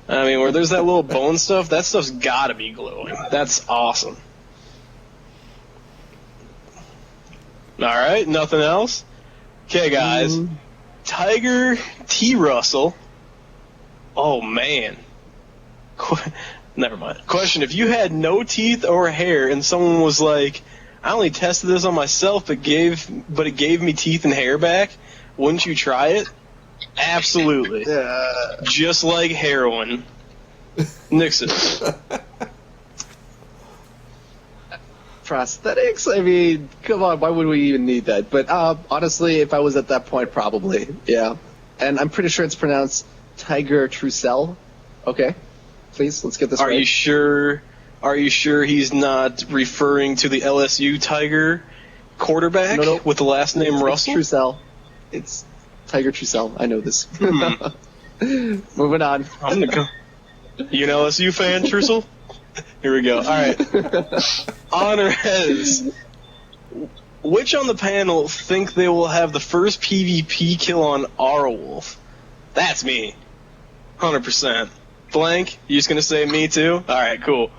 I mean, where there's that little bone stuff, that stuff's gotta be glowing. That's awesome. Alright, nothing else? Okay, guys. Tiger T. Russell. Oh, man. Never mind. Question, if you had no teeth or hair and someone was like, I only tested this on myself, but it gave me teeth and hair back, wouldn't you try it? Absolutely. Just like heroin. Nixon. Prosthetics? I mean, come on, why would we even need that? But honestly, if I was at that point, probably, yeah. And I'm pretty sure it's pronounced Tiger Trussell. Okay, please, let's get this right. Are you sure he's not referring to the LSU Tiger quarterback with the last name Russell? It's Trussell. It's Tiger Trussell. I know this. Moving on. I'm gonna go. You an LSU fan, Trussell? Here we go. All right. Honorez. Which on the panel think they will have the first PvP kill on Arwolf? That's me. 100%. Blank, you just going to say me too? All right, cool.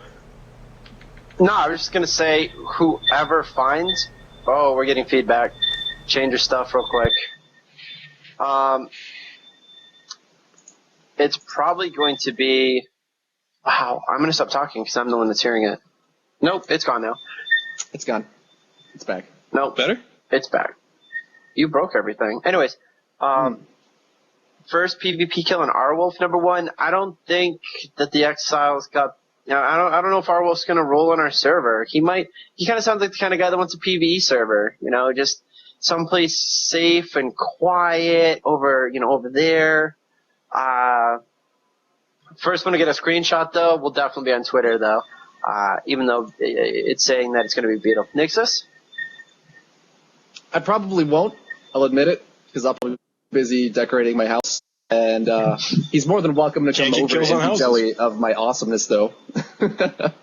No, I was just going to say whoever finds... Oh, we're getting feedback. Change your stuff real quick. It's probably going to be... Wow, I'm going to stop talking because I'm the one that's hearing it. Nope, it's gone now. It's gone. It's back. Nope. Better? It's back. You broke everything. Anyways, first PvP kill on Arwolf, number one. I don't think that the Exiles got. I don't know if Arwolf's gonna roll on our server. He might. He kind of sounds like the kind of guy that wants a PvE server. Just someplace safe and quiet over there. First one to get a screenshot though will definitely be on Twitter though. Even though it's saying that it's going to be beautiful. Nixus? I probably won't. I'll admit it, because I'll be busy decorating my house. And he's more than welcome to come over and be jelly of my awesomeness, though. But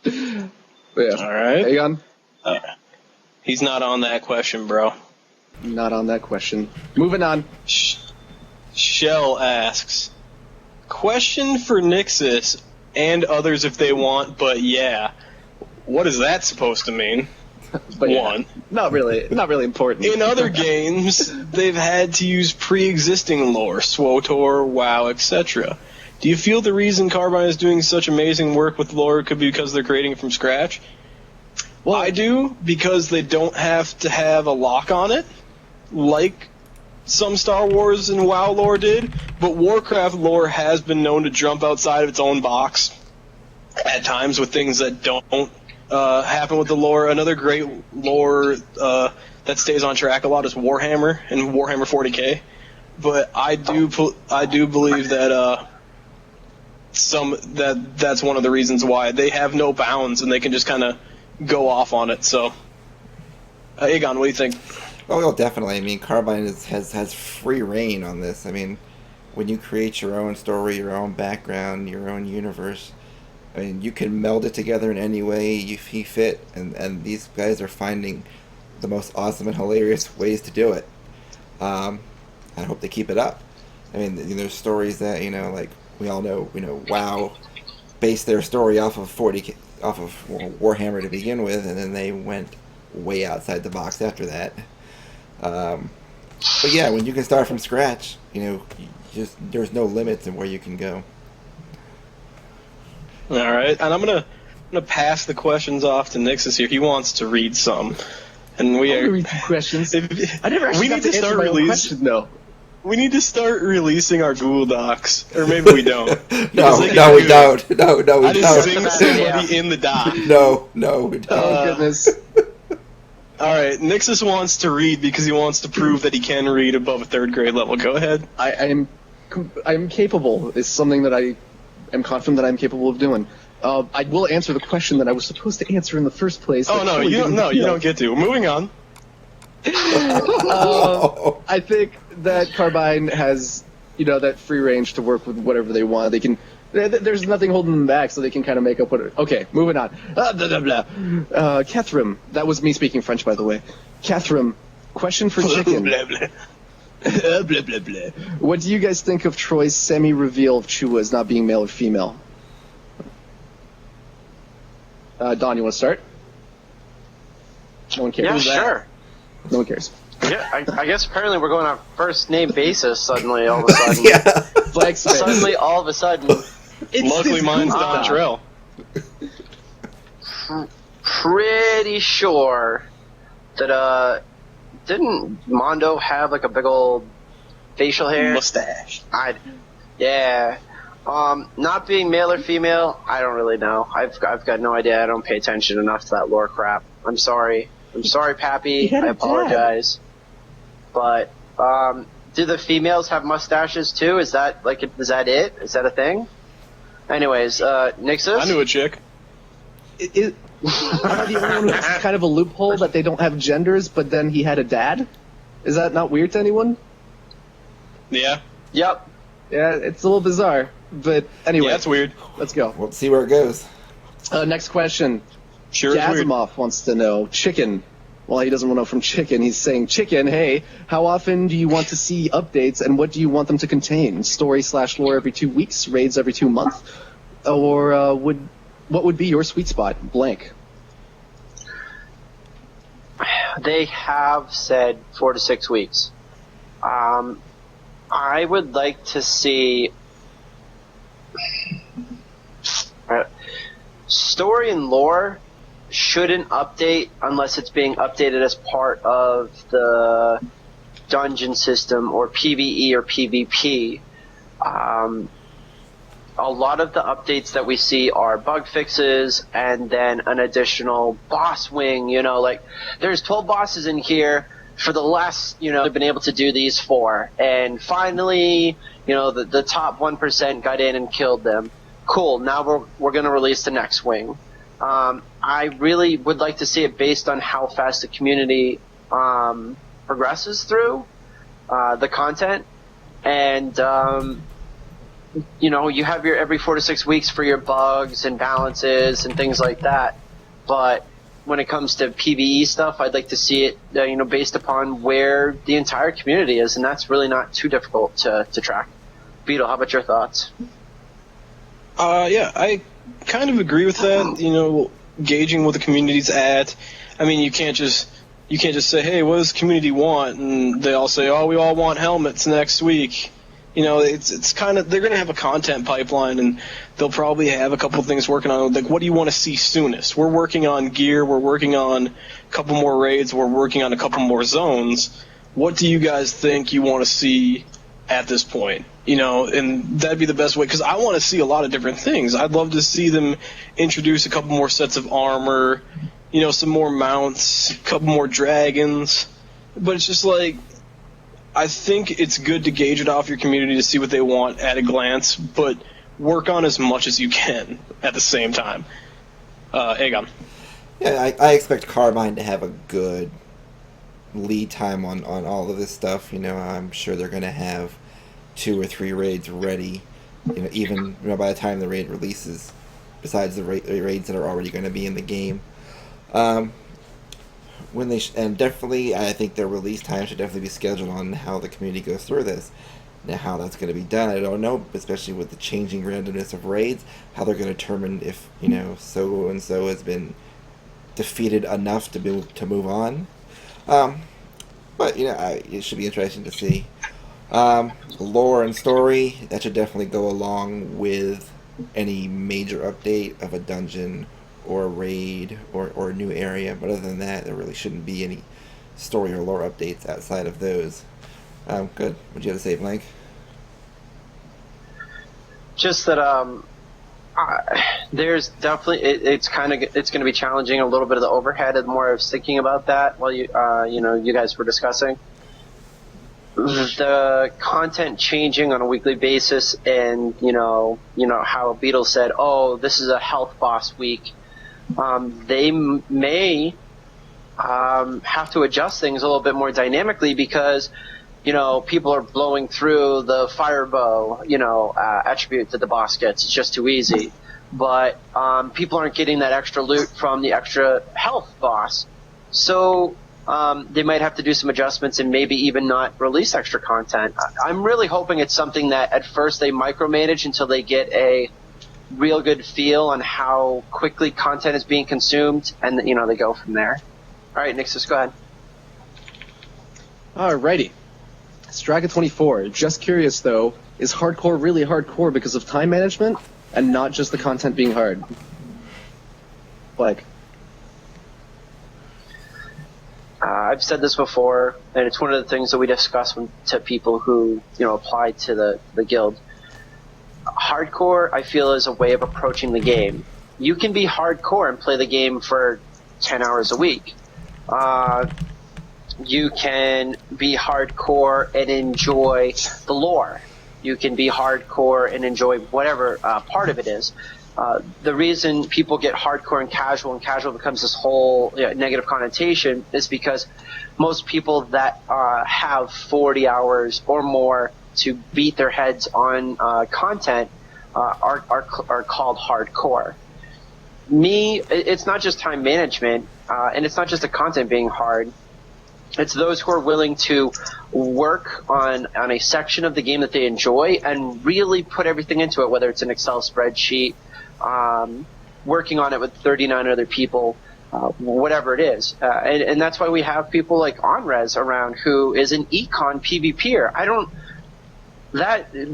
yeah. All right. Aegon? He's not on that question, bro. Not on that question. Moving on. Shell asks, question for Nixus and others if they want, but yeah. What is that supposed to mean? But yeah, One. Not really important. In other games, they've had to use pre-existing lore, SWTOR, WoW, etc. Do you feel the reason Carbine is doing such amazing work with lore could be because they're creating it from scratch? Well, I do, because they don't have to have a lock on it, like some Star Wars and WoW lore did, but Warcraft lore has been known to jump outside of its own box at times with things that don't happen with the lore. Another great lore that stays on track a lot is Warhammer and Warhammer 40k. But I do believe that that's one of the reasons why they have no bounds and they can just kind of go off on it. So, Aegon, what do you think? Well, definitely. I mean, Carbine has free reign on this. I mean, when you create your own story, your own background, your own universe, I mean, you can meld it together in any way you see fit, and these guys are finding the most awesome and hilarious ways to do it. I hope they keep it up. I mean, there's stories that, like we all know, WoW based their story off of Warhammer to begin with, and then they went way outside the box after that. But yeah, when you can start from scratch, there's no limits in where you can go. All right, and I'm gonna pass the questions off to Nixus here. He wants to read some, and we are read some questions. I never actually got to answer my own question, though. We need to start releasing our Google Docs, or maybe we don't. No, we don't. No, we don't. I just sing somebody in the doc. No, we don't. Oh goodness. All right, Nixus wants to read because he wants to prove that he can read above a third grade level. Go ahead. I am capable. It's something that I am confident that I'm capable of doing. I will answer the question that I was supposed to answer in the first place. Oh no, you don't. No, you don't get to. Moving on. I think that Carbine has, that free range to work with whatever they want. They can. There's nothing holding them back, so they can kind of make up what. Okay, moving on. Blah, blah, blah. Catherine, that was me speaking French, by the way. Catherine, question for Chicken. Blah, blah. Blah, blah, blah. What do you guys think of Troy's semi-reveal of Chua as not being male or female? Don, you want to start? No one cares. Yeah, sure. No one cares. Yeah, I guess apparently we're going on a first name basis suddenly all of a sudden. Yeah. Blank space. Suddenly all of a sudden. Luckily mine's Don Trell. Pretty sure that didn't Mondo have like a big old facial hair? Mustache. Yeah. Not being male or female, I don't really know. I've got no idea. I don't pay attention enough to that lore crap. I'm sorry, Pappy. I apologize. But do the females have mustaches too? Is that it? Is that a thing? Anyways, Nixus? I knew a chick. Am I the only one who has kind of a loophole that they don't have genders, but then he had a dad? Is that not weird to anyone? Yeah. Yep. Yeah, it's a little bizarre. But anyway. Yeah, that's weird. Let's go. We'll see where it goes. Next question. Sure is weird. Yazimov wants to know, Chicken. Well, he doesn't want to know from Chicken. He's saying, Chicken, hey, how often do you want to see updates, and what do you want them to contain? Story/lore every 2 weeks, raids every 2 months? Or what would be your sweet spot? Blank. They have said 4 to 6 weeks. I would like to see story and lore shouldn't update unless it's being updated as part of the dungeon system or PvE or PvP. A lot of the updates that we see are bug fixes and then an additional boss wing. Like there's 12 bosses in here. For the last, they've been able to do these 4. And finally, the top 1% got in and killed them. Cool, now we're going to release the next wing. I really would like to see it based on how fast the community progresses through the content. And, you have your every 4 to 6 weeks for your bugs and balances and things like that. But when it comes to PvE stuff, I'd like to see it, based upon where the entire community is, and that's really not too difficult to track. Beetle, how about your thoughts? Yeah, I kind of agree with that. Gauging what the community's at. I mean, you can't just say, hey, what does the community want? And they all say, oh, we all want helmets next week. It's kind of, they're going to have a content pipeline, and they'll probably have a couple of things working on. Like, what do you want to see soonest? We're working on gear. We're working on a couple more raids. We're working on a couple more zones. What do you guys think you want to see at this point? And that'd be the best way, because I want to see a lot of different things. I'd love to see them introduce a couple more sets of armor, some more mounts, a couple more dragons. But it's just like, I think it's good to gauge it off your community to see what they want at a glance, but work on as much as you can at the same time. Aegon. Yeah, I expect Carbine to have a good lead time on all of this stuff. I'm sure they're going to have 2 or 3 raids ready, even by the time the raid releases, besides the raids that are already going to be in the game. And definitely, I think their release time should definitely be scheduled on how the community goes through this. Now, how that's going to be done, I don't know, especially with the changing randomness of raids, how they're going to determine if, so-and-so has been defeated enough to move on. But, it should be interesting to see. Lore and story, that should definitely go along with any major update of a dungeon or a raid or a new area, but other than that, there really shouldn't be any story or lore updates outside of those. Good. What do you have to say, Blank? Just that there's definitely it's going to be challenging a little bit of the overhead, and more I was thinking about that while you guys were discussing the content changing on a weekly basis, and how Beetle said, oh, this is a health boss week. They may have to adjust things a little bit more dynamically because, people are blowing through the fire bow, attribute that the boss gets. It's just too easy. But people aren't getting that extra loot from the extra health boss. So they might have to do some adjustments and maybe even not release extra content. I'm really hoping it's something that at first they micromanage until they get a real good feel on how quickly content is being consumed, and they go from there. All right, Nixus, go ahead. Alrighty. Straga24. Just curious though, is hardcore really hardcore because of time management and not just the content being hard? Like, I've said this before, and it's one of the things that we discuss to people who apply to the guild. Hardcore, I feel, is a way of approaching the game. You can be hardcore and play the game for 10 hours a week. You can be hardcore and enjoy the lore. You can be hardcore and enjoy whatever part of it is. The reason people get hardcore and casual becomes this whole negative connotation is because most people that have 40 hours or more to beat their heads on content are called hardcore. It's not just time management, and it's not just the content being hard. It's those who are willing to work on a section of the game that they enjoy and really put everything into it, whether it's an Excel spreadsheet, working on it with 39 other people, whatever it is. And that's why we have people like Onrez around, who is an econ PvPer.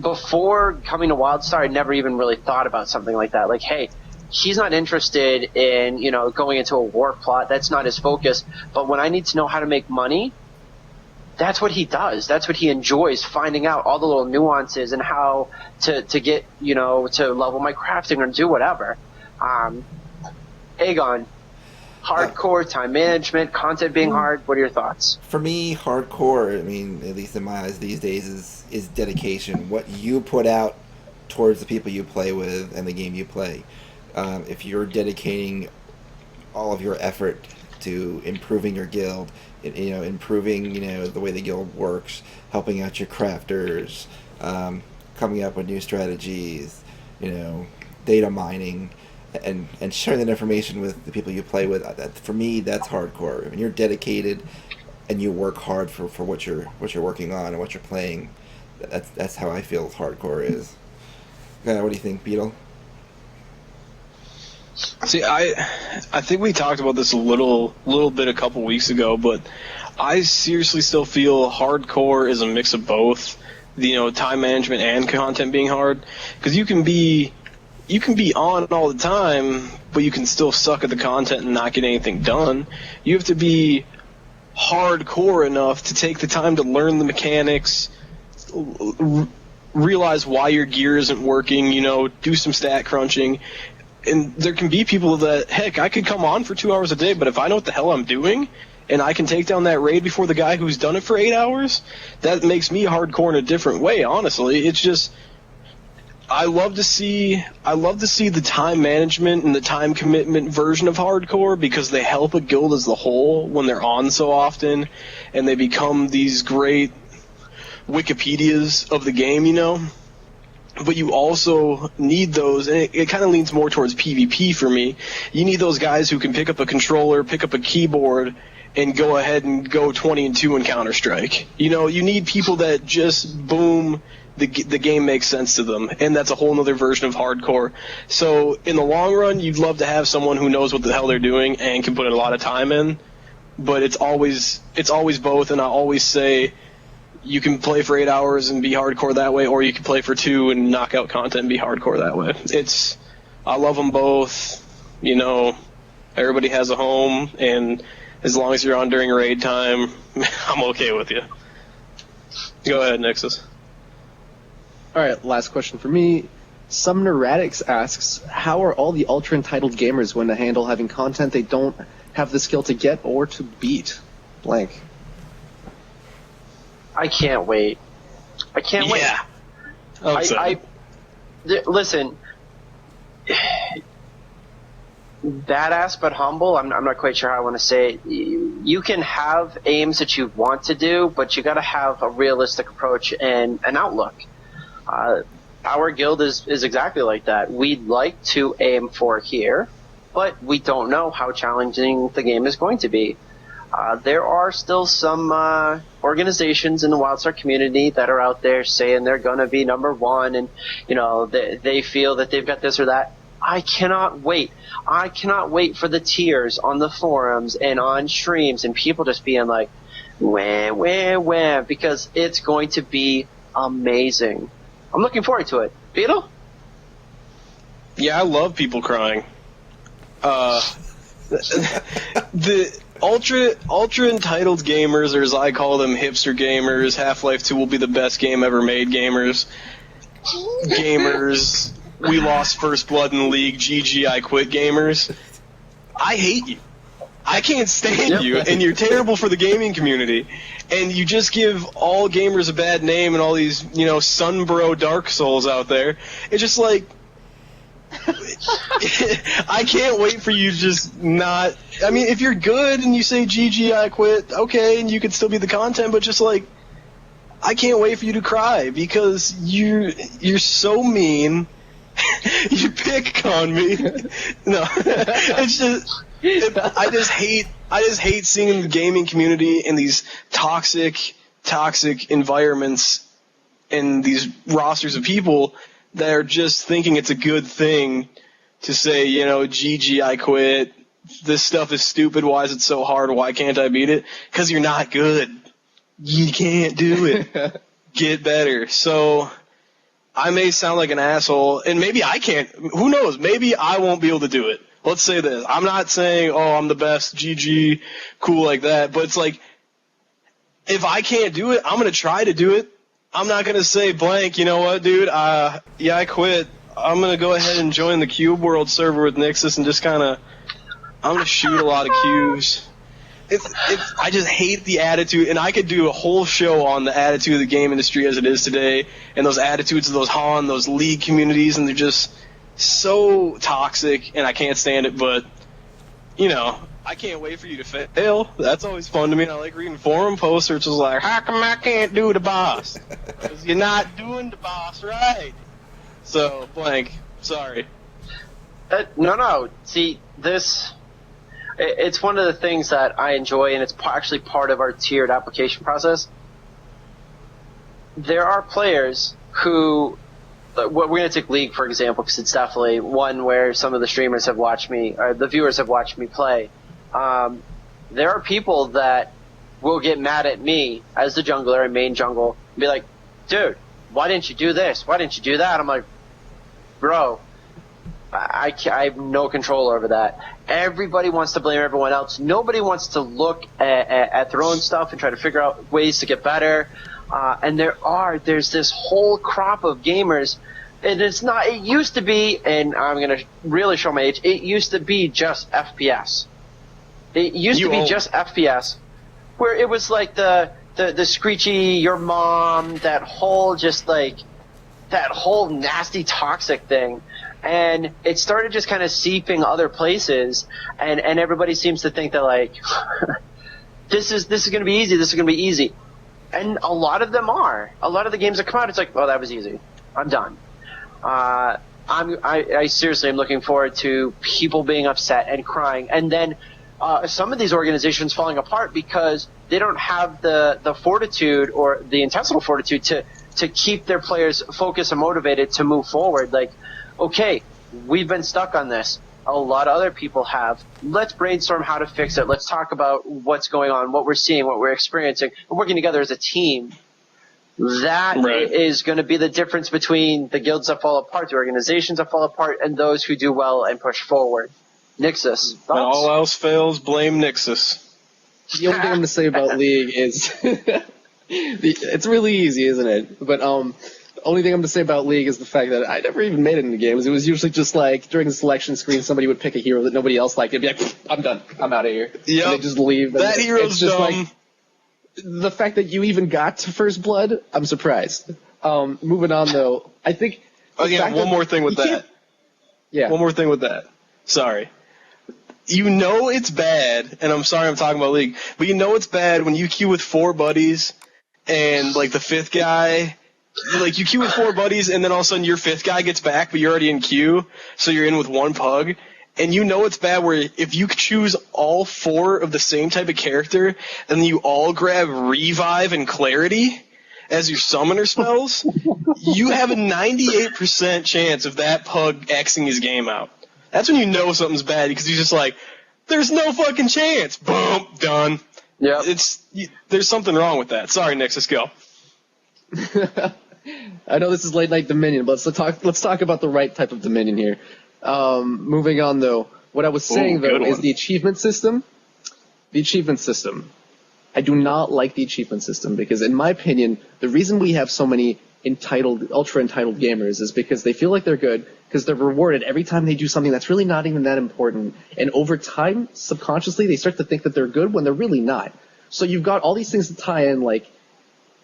Before coming to Wildstar, I never even really thought about something like that. Like, hey, he's not interested in, going into a war plot. That's not his focus. But when I need to know how to make money, that's what he does. That's what he enjoys, finding out all the little nuances and how to get, to level my crafting or do whatever. Aegon, hardcore, time management, content being hard. What are your thoughts? For me, hardcore, I mean, at least in my eyes these days, is dedication. What you put out towards the people you play with and the game you play. If you're dedicating all of your effort to improving your guild, improving, the way the guild works, helping out your crafters, coming up with new strategies, data mining, and sharing that information with the people you play with. For me, that's hardcore. I mean, you're dedicated, and you work hard for what you're working on and what you're playing. That's how I feel hardcore is. What do you think, Beetle? See, I think we talked about this a little bit a couple weeks ago, but I seriously still feel hardcore is a mix of both, time management and content being hard, because you can be on all the time, but you can still suck at the content and not get anything done. You have to be hardcore enough to take the time to learn the mechanics, realize why your gear isn't working, do some stat crunching. And there can be people that, heck, I could come on for 2 hours a day, but if I know what the hell I'm doing and I can take down that raid before the guy who's done it for 8 hours, that makes me hardcore in a different way, honestly. It's just, I love to see the time management and the time commitment version of hardcore, because they help a guild as a whole when they're on so often and they become these great Wikipedias of the game, But you also need those, and it kind of leans more towards PvP for me. You need those guys who can pick up a controller, pick up a keyboard, and go ahead and go 20-2 in Counter-Strike. You need people that just, boom, the game makes sense to them, and that's a whole other version of hardcore. So in the long run, you'd love to have someone who knows what the hell they're doing and can put a lot of time in, but it's always both, and I always say, you can play for 8 hours and be hardcore that way, or you can play for 2 and knock out content and be hardcore that way. I love them both. Everybody has a home, and as long as you're on during raid time, I'm okay with you. Go ahead, Nexus. All right, last question for me. Summoner Radix asks, how are all the ultra-entitled gamers going to handle having content they don't have the skill to get or to beat? Blank. I can't wait. I can't wait. Yeah. Listen, badass but humble, I'm not quite sure how I want to say it. You can have aims that you want to do, but you got to have a realistic approach and an outlook. Our guild is exactly like that. We'd like to aim for here, but we don't know how challenging the game is going to be. There are still some organizations in the Wildstar community that are out there saying they're going to be number one, and they feel that they've got this or that. I cannot wait. I cannot wait for the tiers on the forums and on streams and people just being like, wah, because it's going to be amazing. I'm looking forward to it. Beetle? Yeah, I love people crying. The ultra entitled gamers, or as I call them, hipster gamers, Half-Life 2 will be the best game ever made gamers, we lost first blood in the league, GG, I quit gamers. I hate you. I can't stand you, and you're terrible for the gaming community. And you just give all gamers a bad name and all these, Sunbro Dark Souls out there. It's just like, I can't wait for you to just not. I mean, if you're good and you say GG, I quit, okay, and you can still be the content, but just like, I can't wait for you to cry because you're so mean. You pick on me. No, it's just. I just hate seeing the gaming community in these toxic environments and these rosters of people that are just thinking it's a good thing to say, GG, I quit. This stuff is stupid. Why is it so hard? Why can't I beat it? Because you're not good. You can't do it. Get better. So I may sound like an asshole, and maybe I can't. Who knows? Maybe I won't be able to do it. Let's say this. I'm not saying, I'm the best, GG, cool like that, but it's like, if I can't do it, I'm going to try to do it. I'm not going to say blank, you know what, dude, I quit. I'm going to go ahead and join the Cubeworld server with Nixus and just kind of, I'm going to shoot a lot of cubes. I just hate the attitude, and I could do a whole show on the attitude of the game industry as it is today, and those attitudes of those Han, those league communities, and they're just so toxic, and I can't stand it, but, you know, I can't wait for you to fail. That's always fun to me. And I like reading forum posts which is like, how come I can't do the boss? Because you're not doing the boss right. So, blank. Sorry. No. See, it's one of the things that I enjoy, and it's actually part of our tiered application process. There are players who, we're going to take League, for example, because it's definitely one where some of the streamers have watched me, or the viewers have watched me play. There are people that will get mad at me as the jungler and main jungle and be like, dude, why didn't you do this? Why didn't you do that? I'm like, bro, I have no control over that. Everybody wants to blame everyone else. Nobody wants to look at their own stuff and try to figure out ways to get better. And there's this whole crop of gamers, and it used to be, and I'm going to really show my age, it used to be just FPS. It used to be just FPS, where it was like the screechy, your mom, that whole nasty toxic thing. And it started just kind of seeping other places, and everybody seems to think that, like, this is going to be easy, this is going to be easy. And a lot of them are. A lot of the games that come out, it's like, oh, that was easy. I'm done. I seriously am looking forward to people being upset and crying, and then some of these organizations falling apart because they don't have the fortitude or the intestinal fortitude to keep their players focused and motivated to move forward. Like, okay, we've been stuck on this. A lot of other people have. Let's brainstorm how to fix it. Let's talk about what's going on, what we're seeing, what we're experiencing. We're working together as a team. That is going to be the difference between the guilds that fall apart, the organizations that fall apart, and those who do well and push forward. Nixus, thoughts? When all else fails, blame Nixus. The only thing I'm going to say about League is it's really easy, isn't it? But the only thing I'm going to say about League is the fact that I never even made it into games. It was usually just like during the selection screen, somebody would pick a hero that nobody else liked. It'd be like, I'm done. I'm out of here. Yep. And they just leave. That hero's dumb. Like, the fact that you even got to First Blood, I'm surprised. Moving on, though, I think... one more thing with that. Yeah. One more thing with that. Sorry. You know it's bad, and I'm sorry I'm talking about League, but you know it's bad when you queue with 4 buddies and, like, the 5th guy... Like, you queue with 4 buddies, and then all of a sudden your 5th guy gets back, but you're already in queue, so you're in with 1 pug. And you know it's bad where if you choose all 4 of the same type of character, and then you all grab Revive and Clarity as your summoner spells, you have a 98% chance of that pug Xing his game out. That's when you know something's bad, because he's just like, there's no fucking chance. Boom, done. Yeah. There's something wrong with that. Sorry, Nixus, go. I know this is late night Dominion, but let's talk about the right type of Dominion here. Moving on, though, what I was saying is the achievement system. The achievement system. I do not like the achievement system because, in my opinion, the reason we have so many ultra entitled gamers is because they feel like they're good because they're rewarded every time they do something that's really not even that important. And over time, subconsciously, they start to think that they're good when they're really not. So you've got all these things to tie in, like,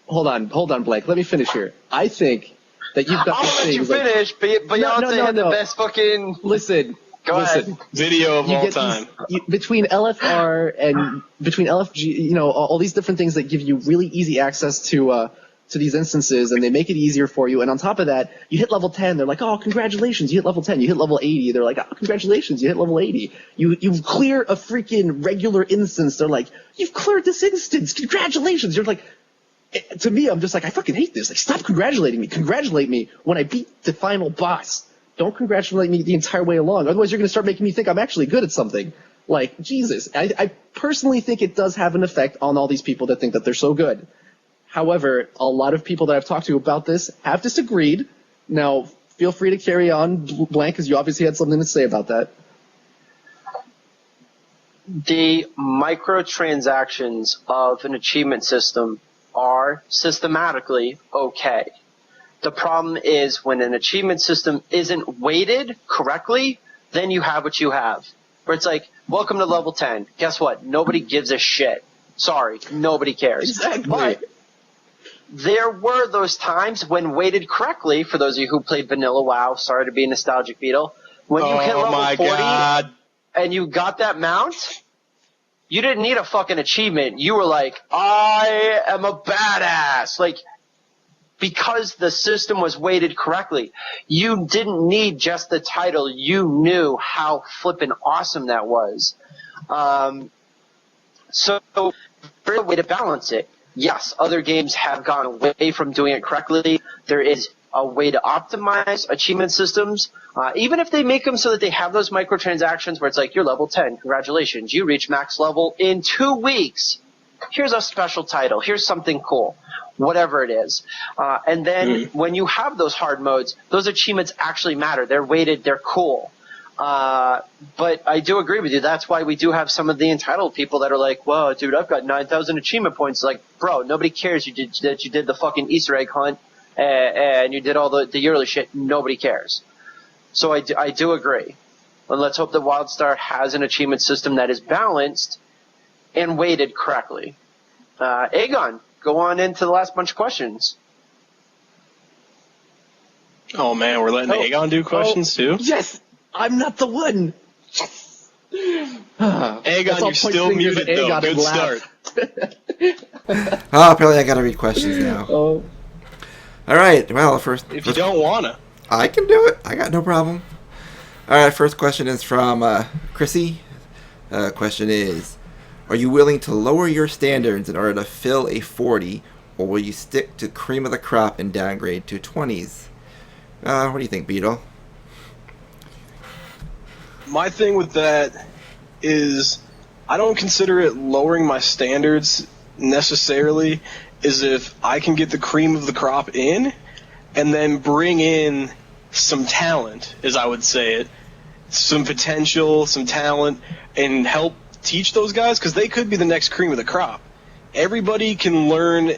hold on, Blake. Let me finish here. I think that you've got I'll let you finish, but Beyonce had the best fucking... Listen. Go ahead. Video of all time. Between LFR and between LFG, all these different things that give you really easy access to these instances, and they make it easier for you. And on top of that, you hit level 10, they're like, oh, congratulations, you hit level 10. You hit level 80, they're like, oh, congratulations, you hit level 80. You clear a freaking regular instance, they're like, you've cleared this instance, congratulations. You're like... To me, I'm just like, I fucking hate this. Like, stop congratulating me. Congratulate me when I beat the final boss. Don't congratulate me the entire way along. Otherwise, you're going to start making me think I'm actually good at something. Like, Jesus. I personally think it does have an effect on all these people that think that they're so good. However, a lot of people that I've talked to about this have disagreed. Now, feel free to carry on, Blank, because you obviously had something to say about that. The microtransactions of an achievement system are systematically okay. The problem is when an achievement system isn't weighted correctly, then you have what you have. Where it's like, welcome to level 10. Guess what? Nobody gives a shit. Sorry, nobody cares. Exactly. But there were those times when weighted correctly, for those of you who played Vanilla WoW, sorry to be nostalgic, Beetle, when you hit level 40 God. and you got that mount, you didn't need a fucking achievement. You were like, I am a badass. Like, because the system was weighted correctly, you didn't need just the title. You knew how flippin' awesome that was. So there's a way to balance it. Yes, other games have gone away from doing it correctly. There is a way to optimize achievement systems, even if they make them so that they have those microtransactions where it's like, you're level 10, congratulations, you reach max level in 2 weeks. Here's a special title. Here's something cool. Whatever it is. And then when you have those hard modes, those achievements actually matter. They're weighted. They're cool. But I do agree with you. That's why we do have some of the entitled people that are like, whoa, dude, I've got 9,000 achievement points. Like, bro, nobody cares you did the fucking Easter egg hunt and you did all the yearly shit. Nobody cares. So I do agree. And let's hope that Wildstar has an achievement system that is balanced and weighted correctly. Aegon, go on into the last bunch of questions. Oh, man, we're letting Aegon do questions, too? Yes! I'm not the one! Yes! Aegon, you're still muted, though. Good start. Oh, apparently I gotta read questions now. Oh. Alright, well, first... If you don't wanna. I can do it. I got no problem. Alright, first question is from Chrissy. Question is, are you willing to lower your standards in order to fill a 40, or will you stick to cream of the crop and downgrade to 20s? What do you think, Beetle? My thing with that is I don't consider it lowering my standards necessarily, is if I can get the cream of the crop in and then bring in some talent, as I would say it, some potential, some talent, and help teach those guys, because they could be the next cream of the crop. Everybody can learn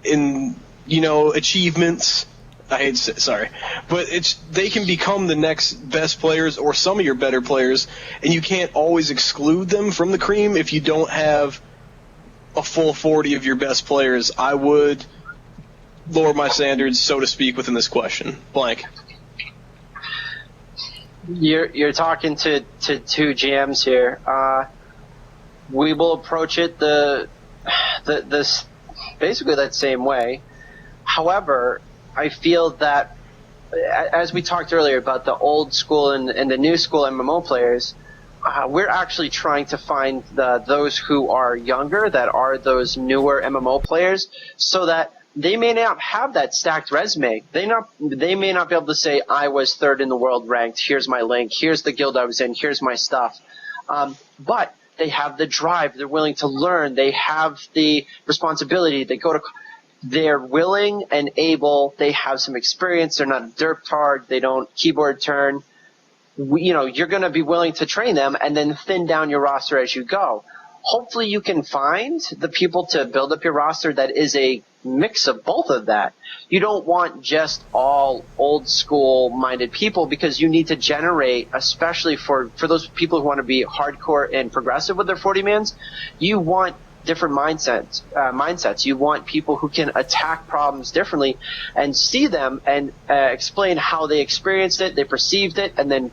in, achievements. I hate to say, sorry, but they can become the next best players or some of your better players, and you can't always exclude them from the cream if you don't have a full 40 of your best players. I would lower my standards, so to speak, within this question. Blank. You're talking to two GMs here. We will approach it this basically that same way. However, I feel that, as we talked earlier about the old school and the new school MMO players, we're actually trying to find those who are younger, that are those newer MMO players, so that they may not have that stacked resume. They may not be able to say, I was third in the world ranked, here's my link, here's the guild I was in, here's my stuff. But they have the drive, they're willing to learn, they have the responsibility, they're willing and able, they have some experience, they're not a derptard, they don't keyboard turn. You're going to be willing to train them and then thin down your roster as you go. Hopefully you can find the people to build up your roster that is a mix of both of that. You don't want just all old school minded people, because you need to generate, especially for those people who want to be hardcore and progressive with their 40-mans, you want different mindsets. You want people who can attack problems differently and see them and explain how they experienced it, they perceived it, and then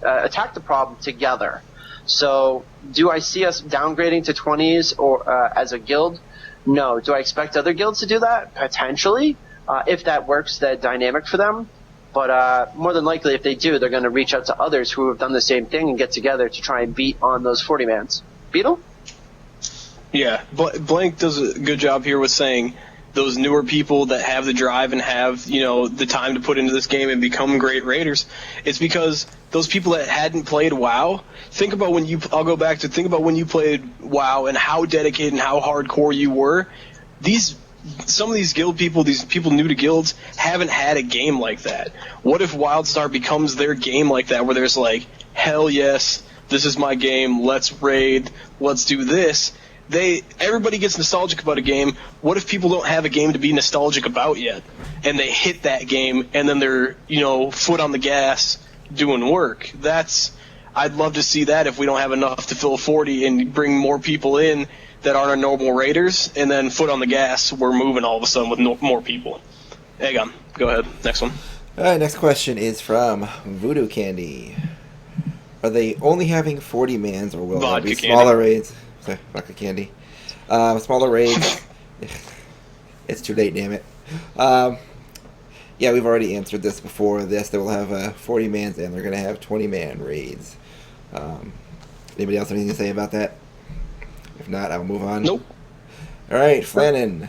attack the problem together. So do I see us downgrading to 20s or as a guild? No. Do I expect other guilds to do that? Potentially, if that works, that dynamic for them. But more than likely, if they do, they're going to reach out to others who have done the same thing and get together to try and beat on those 40-mans. Beetle? Yeah, Blank does a good job here with saying those newer people that have the drive and have, the time to put into this game and become great raiders. It's because those people that hadn't played WoW, think about when you played WoW and how dedicated and how hardcore you were. Some of these guild people, these people new to guilds, haven't had a game like that. What if Wildstar becomes their game like that, where there's like, hell yes, this is my game, let's raid, let's do this. Everybody gets nostalgic about a game. What if people don't have a game to be nostalgic about yet? And they hit that game, and then they're, foot on the gas doing work. I'd love to see that if we don't have enough to fill 40 and bring more people in that aren't our normal raiders, and then foot on the gas, we're moving all of a sudden with more people. Aegon, go ahead. Next one. All right, next question is from Voodoo Candy. Are they only having 40 mans, or will there be smaller raids? Sorry, vodka candy. Smaller raids. It's too late, damn it. Yeah, we've already answered this before. Yes, they will have 40 mans, and they're going to have 20-man raids. Anybody else have anything to say about that? If not, I'll move on. Nope. All right, Flannan.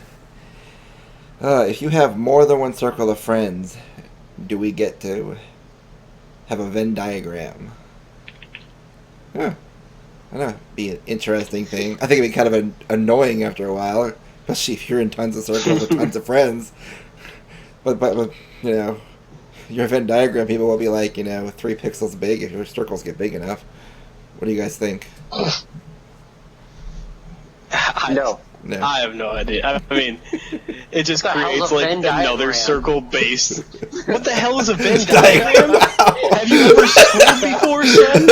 If you have more than one circle of friends, do we get to have a Venn diagram? Huh. I don't know. It'd be an interesting thing. I think it'd be kind of annoying after a while, especially if you're in tons of circles with tons of friends. But your Venn diagram people will be like 3 pixels big if your circles get big enough. What do you guys think? No. I have no idea. I mean, it just creates like another circle-based. What the hell is a Venn diagram? Have you ever seen before, son?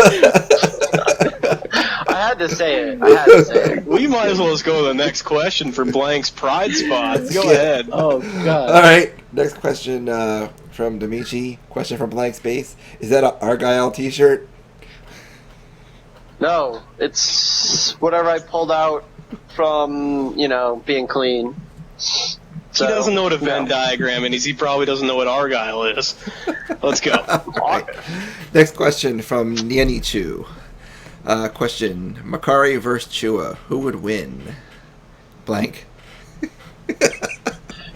I had to say it. We might as well just go to the next question for Blank's pride spot. Go ahead. Oh, God. All right. Next question from Demichi. Question from Blank Space. Is that an Argyle t-shirt? No, it's whatever I pulled out from, being clean. So, he doesn't know what a Venn diagram is. He probably doesn't know what Argyle is. Let's go. Right. Next question from Nianichu. Question: Makari versus Chua. Who would win? Blank.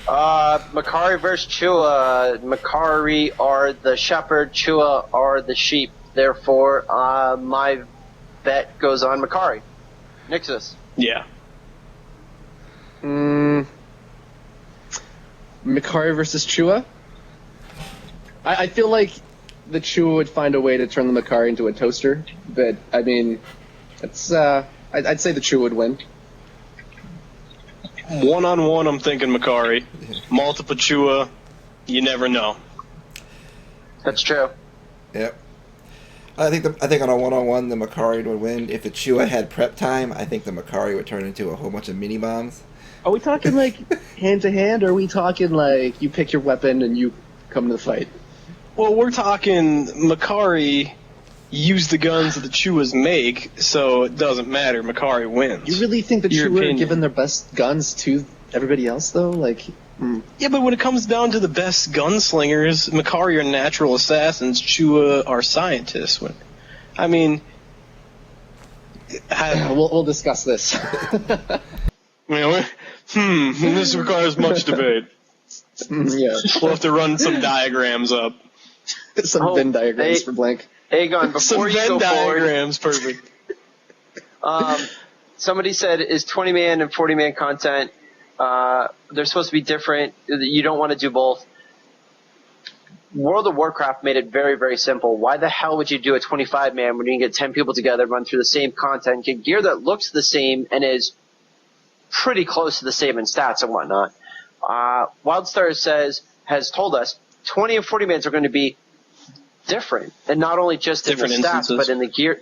Makari versus Chua. Makari are the shepherd, Chua are the sheep. Therefore, my bet goes on Makari. Nixus. Yeah. Makari versus Chua? I feel like the Chua would find a way to turn the Makari into a toaster, but I mean, it's I'd say the Chua would win. 1-on-1, I'm thinking Makari. Multiple Chua, you never know. That's true. Yep. I think on a 1-on-1 the Makari would win. If the Chua had prep time, I think the Makari would turn into a whole bunch of mini bombs. Are we talking like hand to hand, or are we talking like you pick your weapon and you come to the fight? Well, we're talking Makari use the guns that the Chuas make, so it doesn't matter. Makari wins. You really think the Chua are giving their best guns to everybody else, though? Yeah, but when it comes down to the best gunslingers, Makari are natural assassins, Chua are scientists. I mean... We'll discuss this. This requires much debate. Yeah. We'll have to run some diagrams up. Some Venn diagrams for Blank. Aegon, before you go diagrams, forward... perfect. Somebody said, is 20-man and 40-man content... they're supposed to be different. You don't want to do both. World of Warcraft made it very, very simple. Why the hell would you do a 25-man when you can get 10 people together, run through the same content, get gear that looks the same and is pretty close to the same in stats and whatnot? Wildstar has told us 20 and 40-mans are going to be different, and not only just in the stats, but in the gear.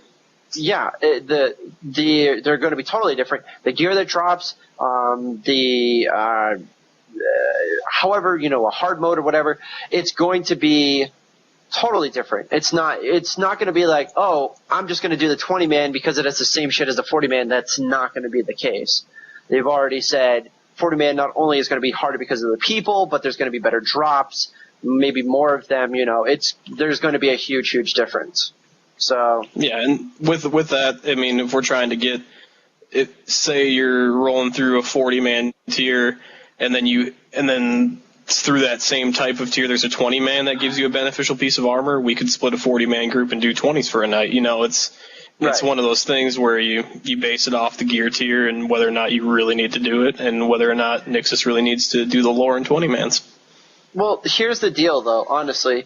Yeah, they're going to be totally different. The gear that drops, however, a hard mode or whatever, it's going to be totally different. It's not going to be like, oh, I'm just going to do the 20-man because it has the same shit as the 40-man. That's not going to be the case. They've already said 40-man not only is going to be harder because of the people, but there's going to be better drops, maybe more of them. There's going to be a huge, huge difference. So yeah, and with that, I mean, if we're trying to get it, say you're rolling through a 40-man tier, and then through that same type of tier, there's a 20-man that gives you a beneficial piece of armor. We could split a 40-man group and do 20s for a night. It's right. One of those things where you base it off the gear tier and whether or not you really need to do it, and whether or not Nixus really needs to do the lore in 20-mans. Well, here's the deal, though. Honestly.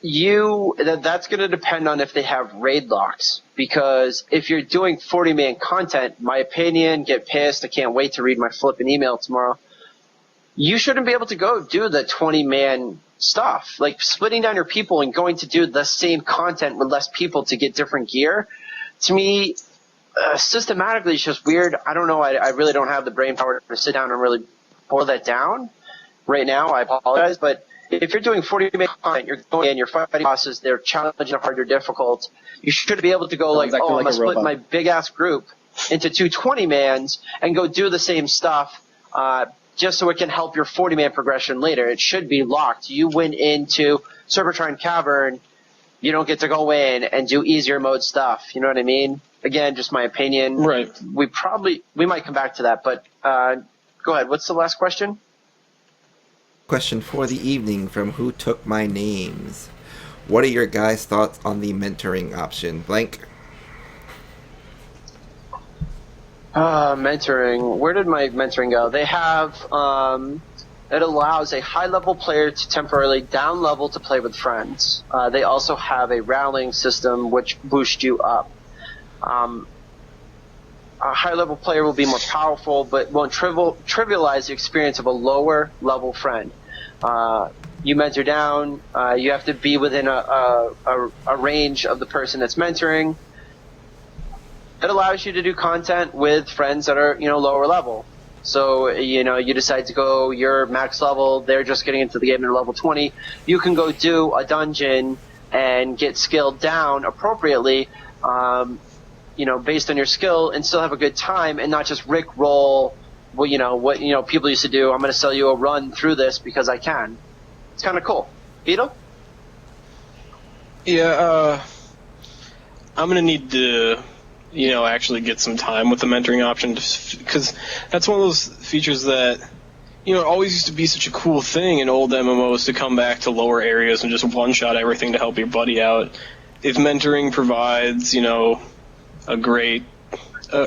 That's going to depend on if they have raid locks. Because if you're doing 40-man content, my opinion, get pissed, I can't wait to read my flipping email tomorrow. You shouldn't be able to go do the 20-man stuff. Like splitting down your people and going to do the same content with less people to get different gear. To me, systematically, it's just weird. I don't know. I really don't have the brain power to sit down and really boil that down right now. I apologize. But if you're doing 40-man content, you're going in, you're fighting bosses, they're challenging, hard, they're difficult. You should be able to go like, I'm going to split my big-ass group into two 20-mans and go do the same stuff just so it can help your 40-man progression later. It should be locked. You went into Serpentine Cavern, you don't get to go in and do easier mode stuff. You know what I mean? Again, just my opinion. Right. We might come back to that, but go ahead. What's the last question? Question for the evening from Who Took My Names. What are your guys' thoughts on the mentoring option? Blank. Mentoring. Where did my mentoring go? They have it allows a high-level player to temporarily down-level to play with friends. They also have a rallying system which boosts you up. A high-level player will be more powerful, but won't trivialize the experience of a lower-level friend. You mentor down. You have to be within a range of the person that's mentoring. It allows you to do content with friends that are, lower level. So, you decide to go, you're max level, they're just getting into the game at level 20. You can go do a dungeon and get skilled down appropriately, based on your skill and still have a good time and not just rickroll, what people used to do. I'm going to sell you a run through this because I can. It's kind of cool. Beetle? Yeah, I'm going to need to... actually get some time with the mentoring option, because that's one of those features that, it always used to be such a cool thing in old MMOs to come back to lower areas and just one-shot everything to help your buddy out. If mentoring provides, a great,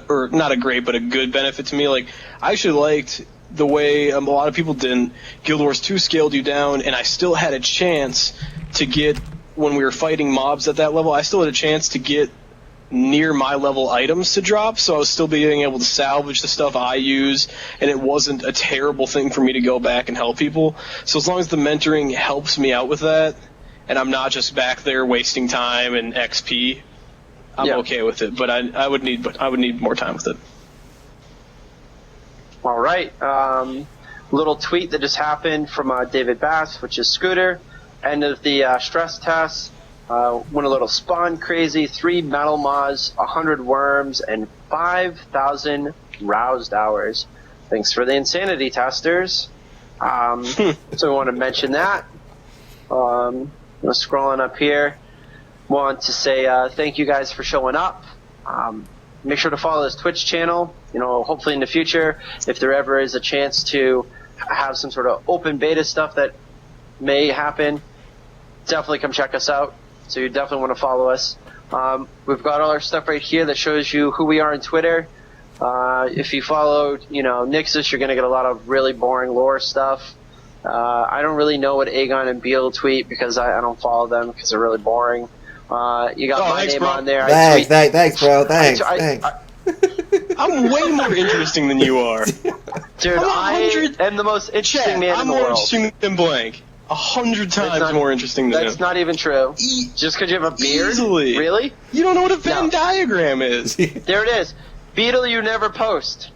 or not a great, but a good benefit to me, like, I actually liked the way a lot of people didn't. Guild Wars 2 scaled you down, and I still had a chance to get, when we were fighting mobs at that level, I still had a chance to get near my level items to drop, so I was still being able to salvage the stuff I use, and it wasn't a terrible thing for me to go back and help people. So as long as the mentoring helps me out with that, and I'm not just back there wasting time and XP, I'm okay with it. But I would need more time with it. All right. Little tweet that just happened from David Bass, which is Scooter. End of the stress test. Went a little spawn crazy, 3 metal moths, 100 worms, and 5,000 roused hours. Thanks for the insanity testers. So we want to mention that. Scrolling up here, want to say thank you guys for showing up. Make sure to follow this Twitch channel. Hopefully in the future, if there ever is a chance to have some sort of open beta stuff that may happen, definitely come check us out. So you definitely want to follow us. We've got all our stuff right here that shows you who we are on Twitter. If you followed, Nixus, you're going to get a lot of really boring lore stuff. I don't really know what Aegon and Beal tweet because I don't follow them because they're really boring. You got my name on there. Thanks, bro. Thanks. I'm way more interesting than you are. Dude, I am the most interesting man in the world. I'm more interesting than Blank. 100 times more interesting than him. That's not even true. Just because you have a beard? Easily. Really? You don't know what a Venn diagram is. There it is. Beetle, you never post.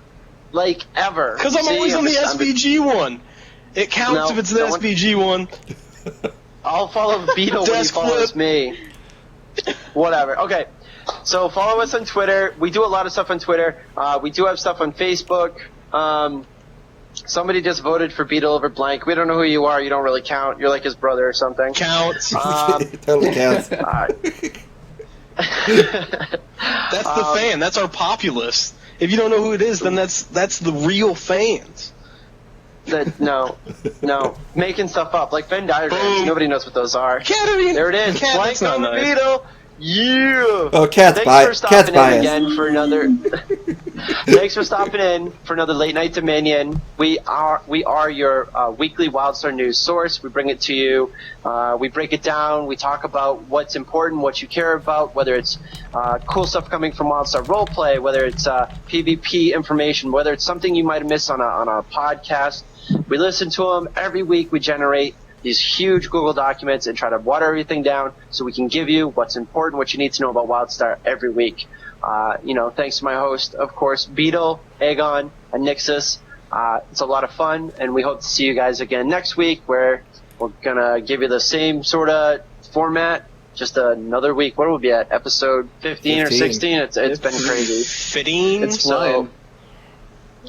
Like, ever. Because I'm always on the SVG one. It counts if it's the SVG one. I'll follow Beetle when he follows me. Whatever. Okay. So follow us on Twitter. We do a lot of stuff on Twitter. We do have stuff on Facebook. Somebody just voted for Beetle over Blank. We don't know who you are. You don't really count. You're like his brother or something. Counts. Totally counts. That's the fan. That's our populace. If you don't know who it is, then that's the real fans. No. Making stuff up. Like Venn diagrams. Boom. Nobody knows what those are. There it is. Blank over nice. Beetle. Yeah. Oh, Cat's Thanks for stopping in again for another. Thanks for stopping in for another Late Night Dominion. We are your weekly Wildstar news source. We bring it to you. We break it down. We talk about what's important, what you care about, whether it's cool stuff coming from Wildstar Roleplay, whether it's PvP information, whether it's something you might have missed on a podcast. We listen to them every week. We generate these huge Google documents and try to water everything down so we can give you what's important, what you need to know about Wildstar every week. Thanks to my host, of course, Beetle, Aegon, and Nixus. It's a lot of fun, and we hope to see you guys again next week, where we're going to give you the same sort of format, just another week. What will we be at, episode 15 or 16? It's been crazy. 15? It's flying.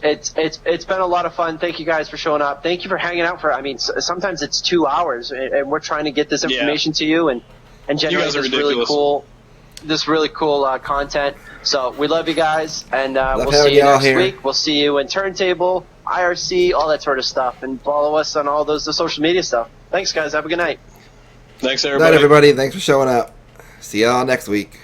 It's been a lot of fun. Thank you guys for showing up. Thank you for hanging out sometimes it's 2 hours, and we're trying to get this information to you and generate this really cool content. So we love you guys, and we'll see you next week. We'll see you in Turntable, IRC, all that sort of stuff, and follow us on all the social media stuff. Thanks, guys. Have a good night. Thanks, Good everybody. night, everybody. Thanks for showing up. See y'all next week.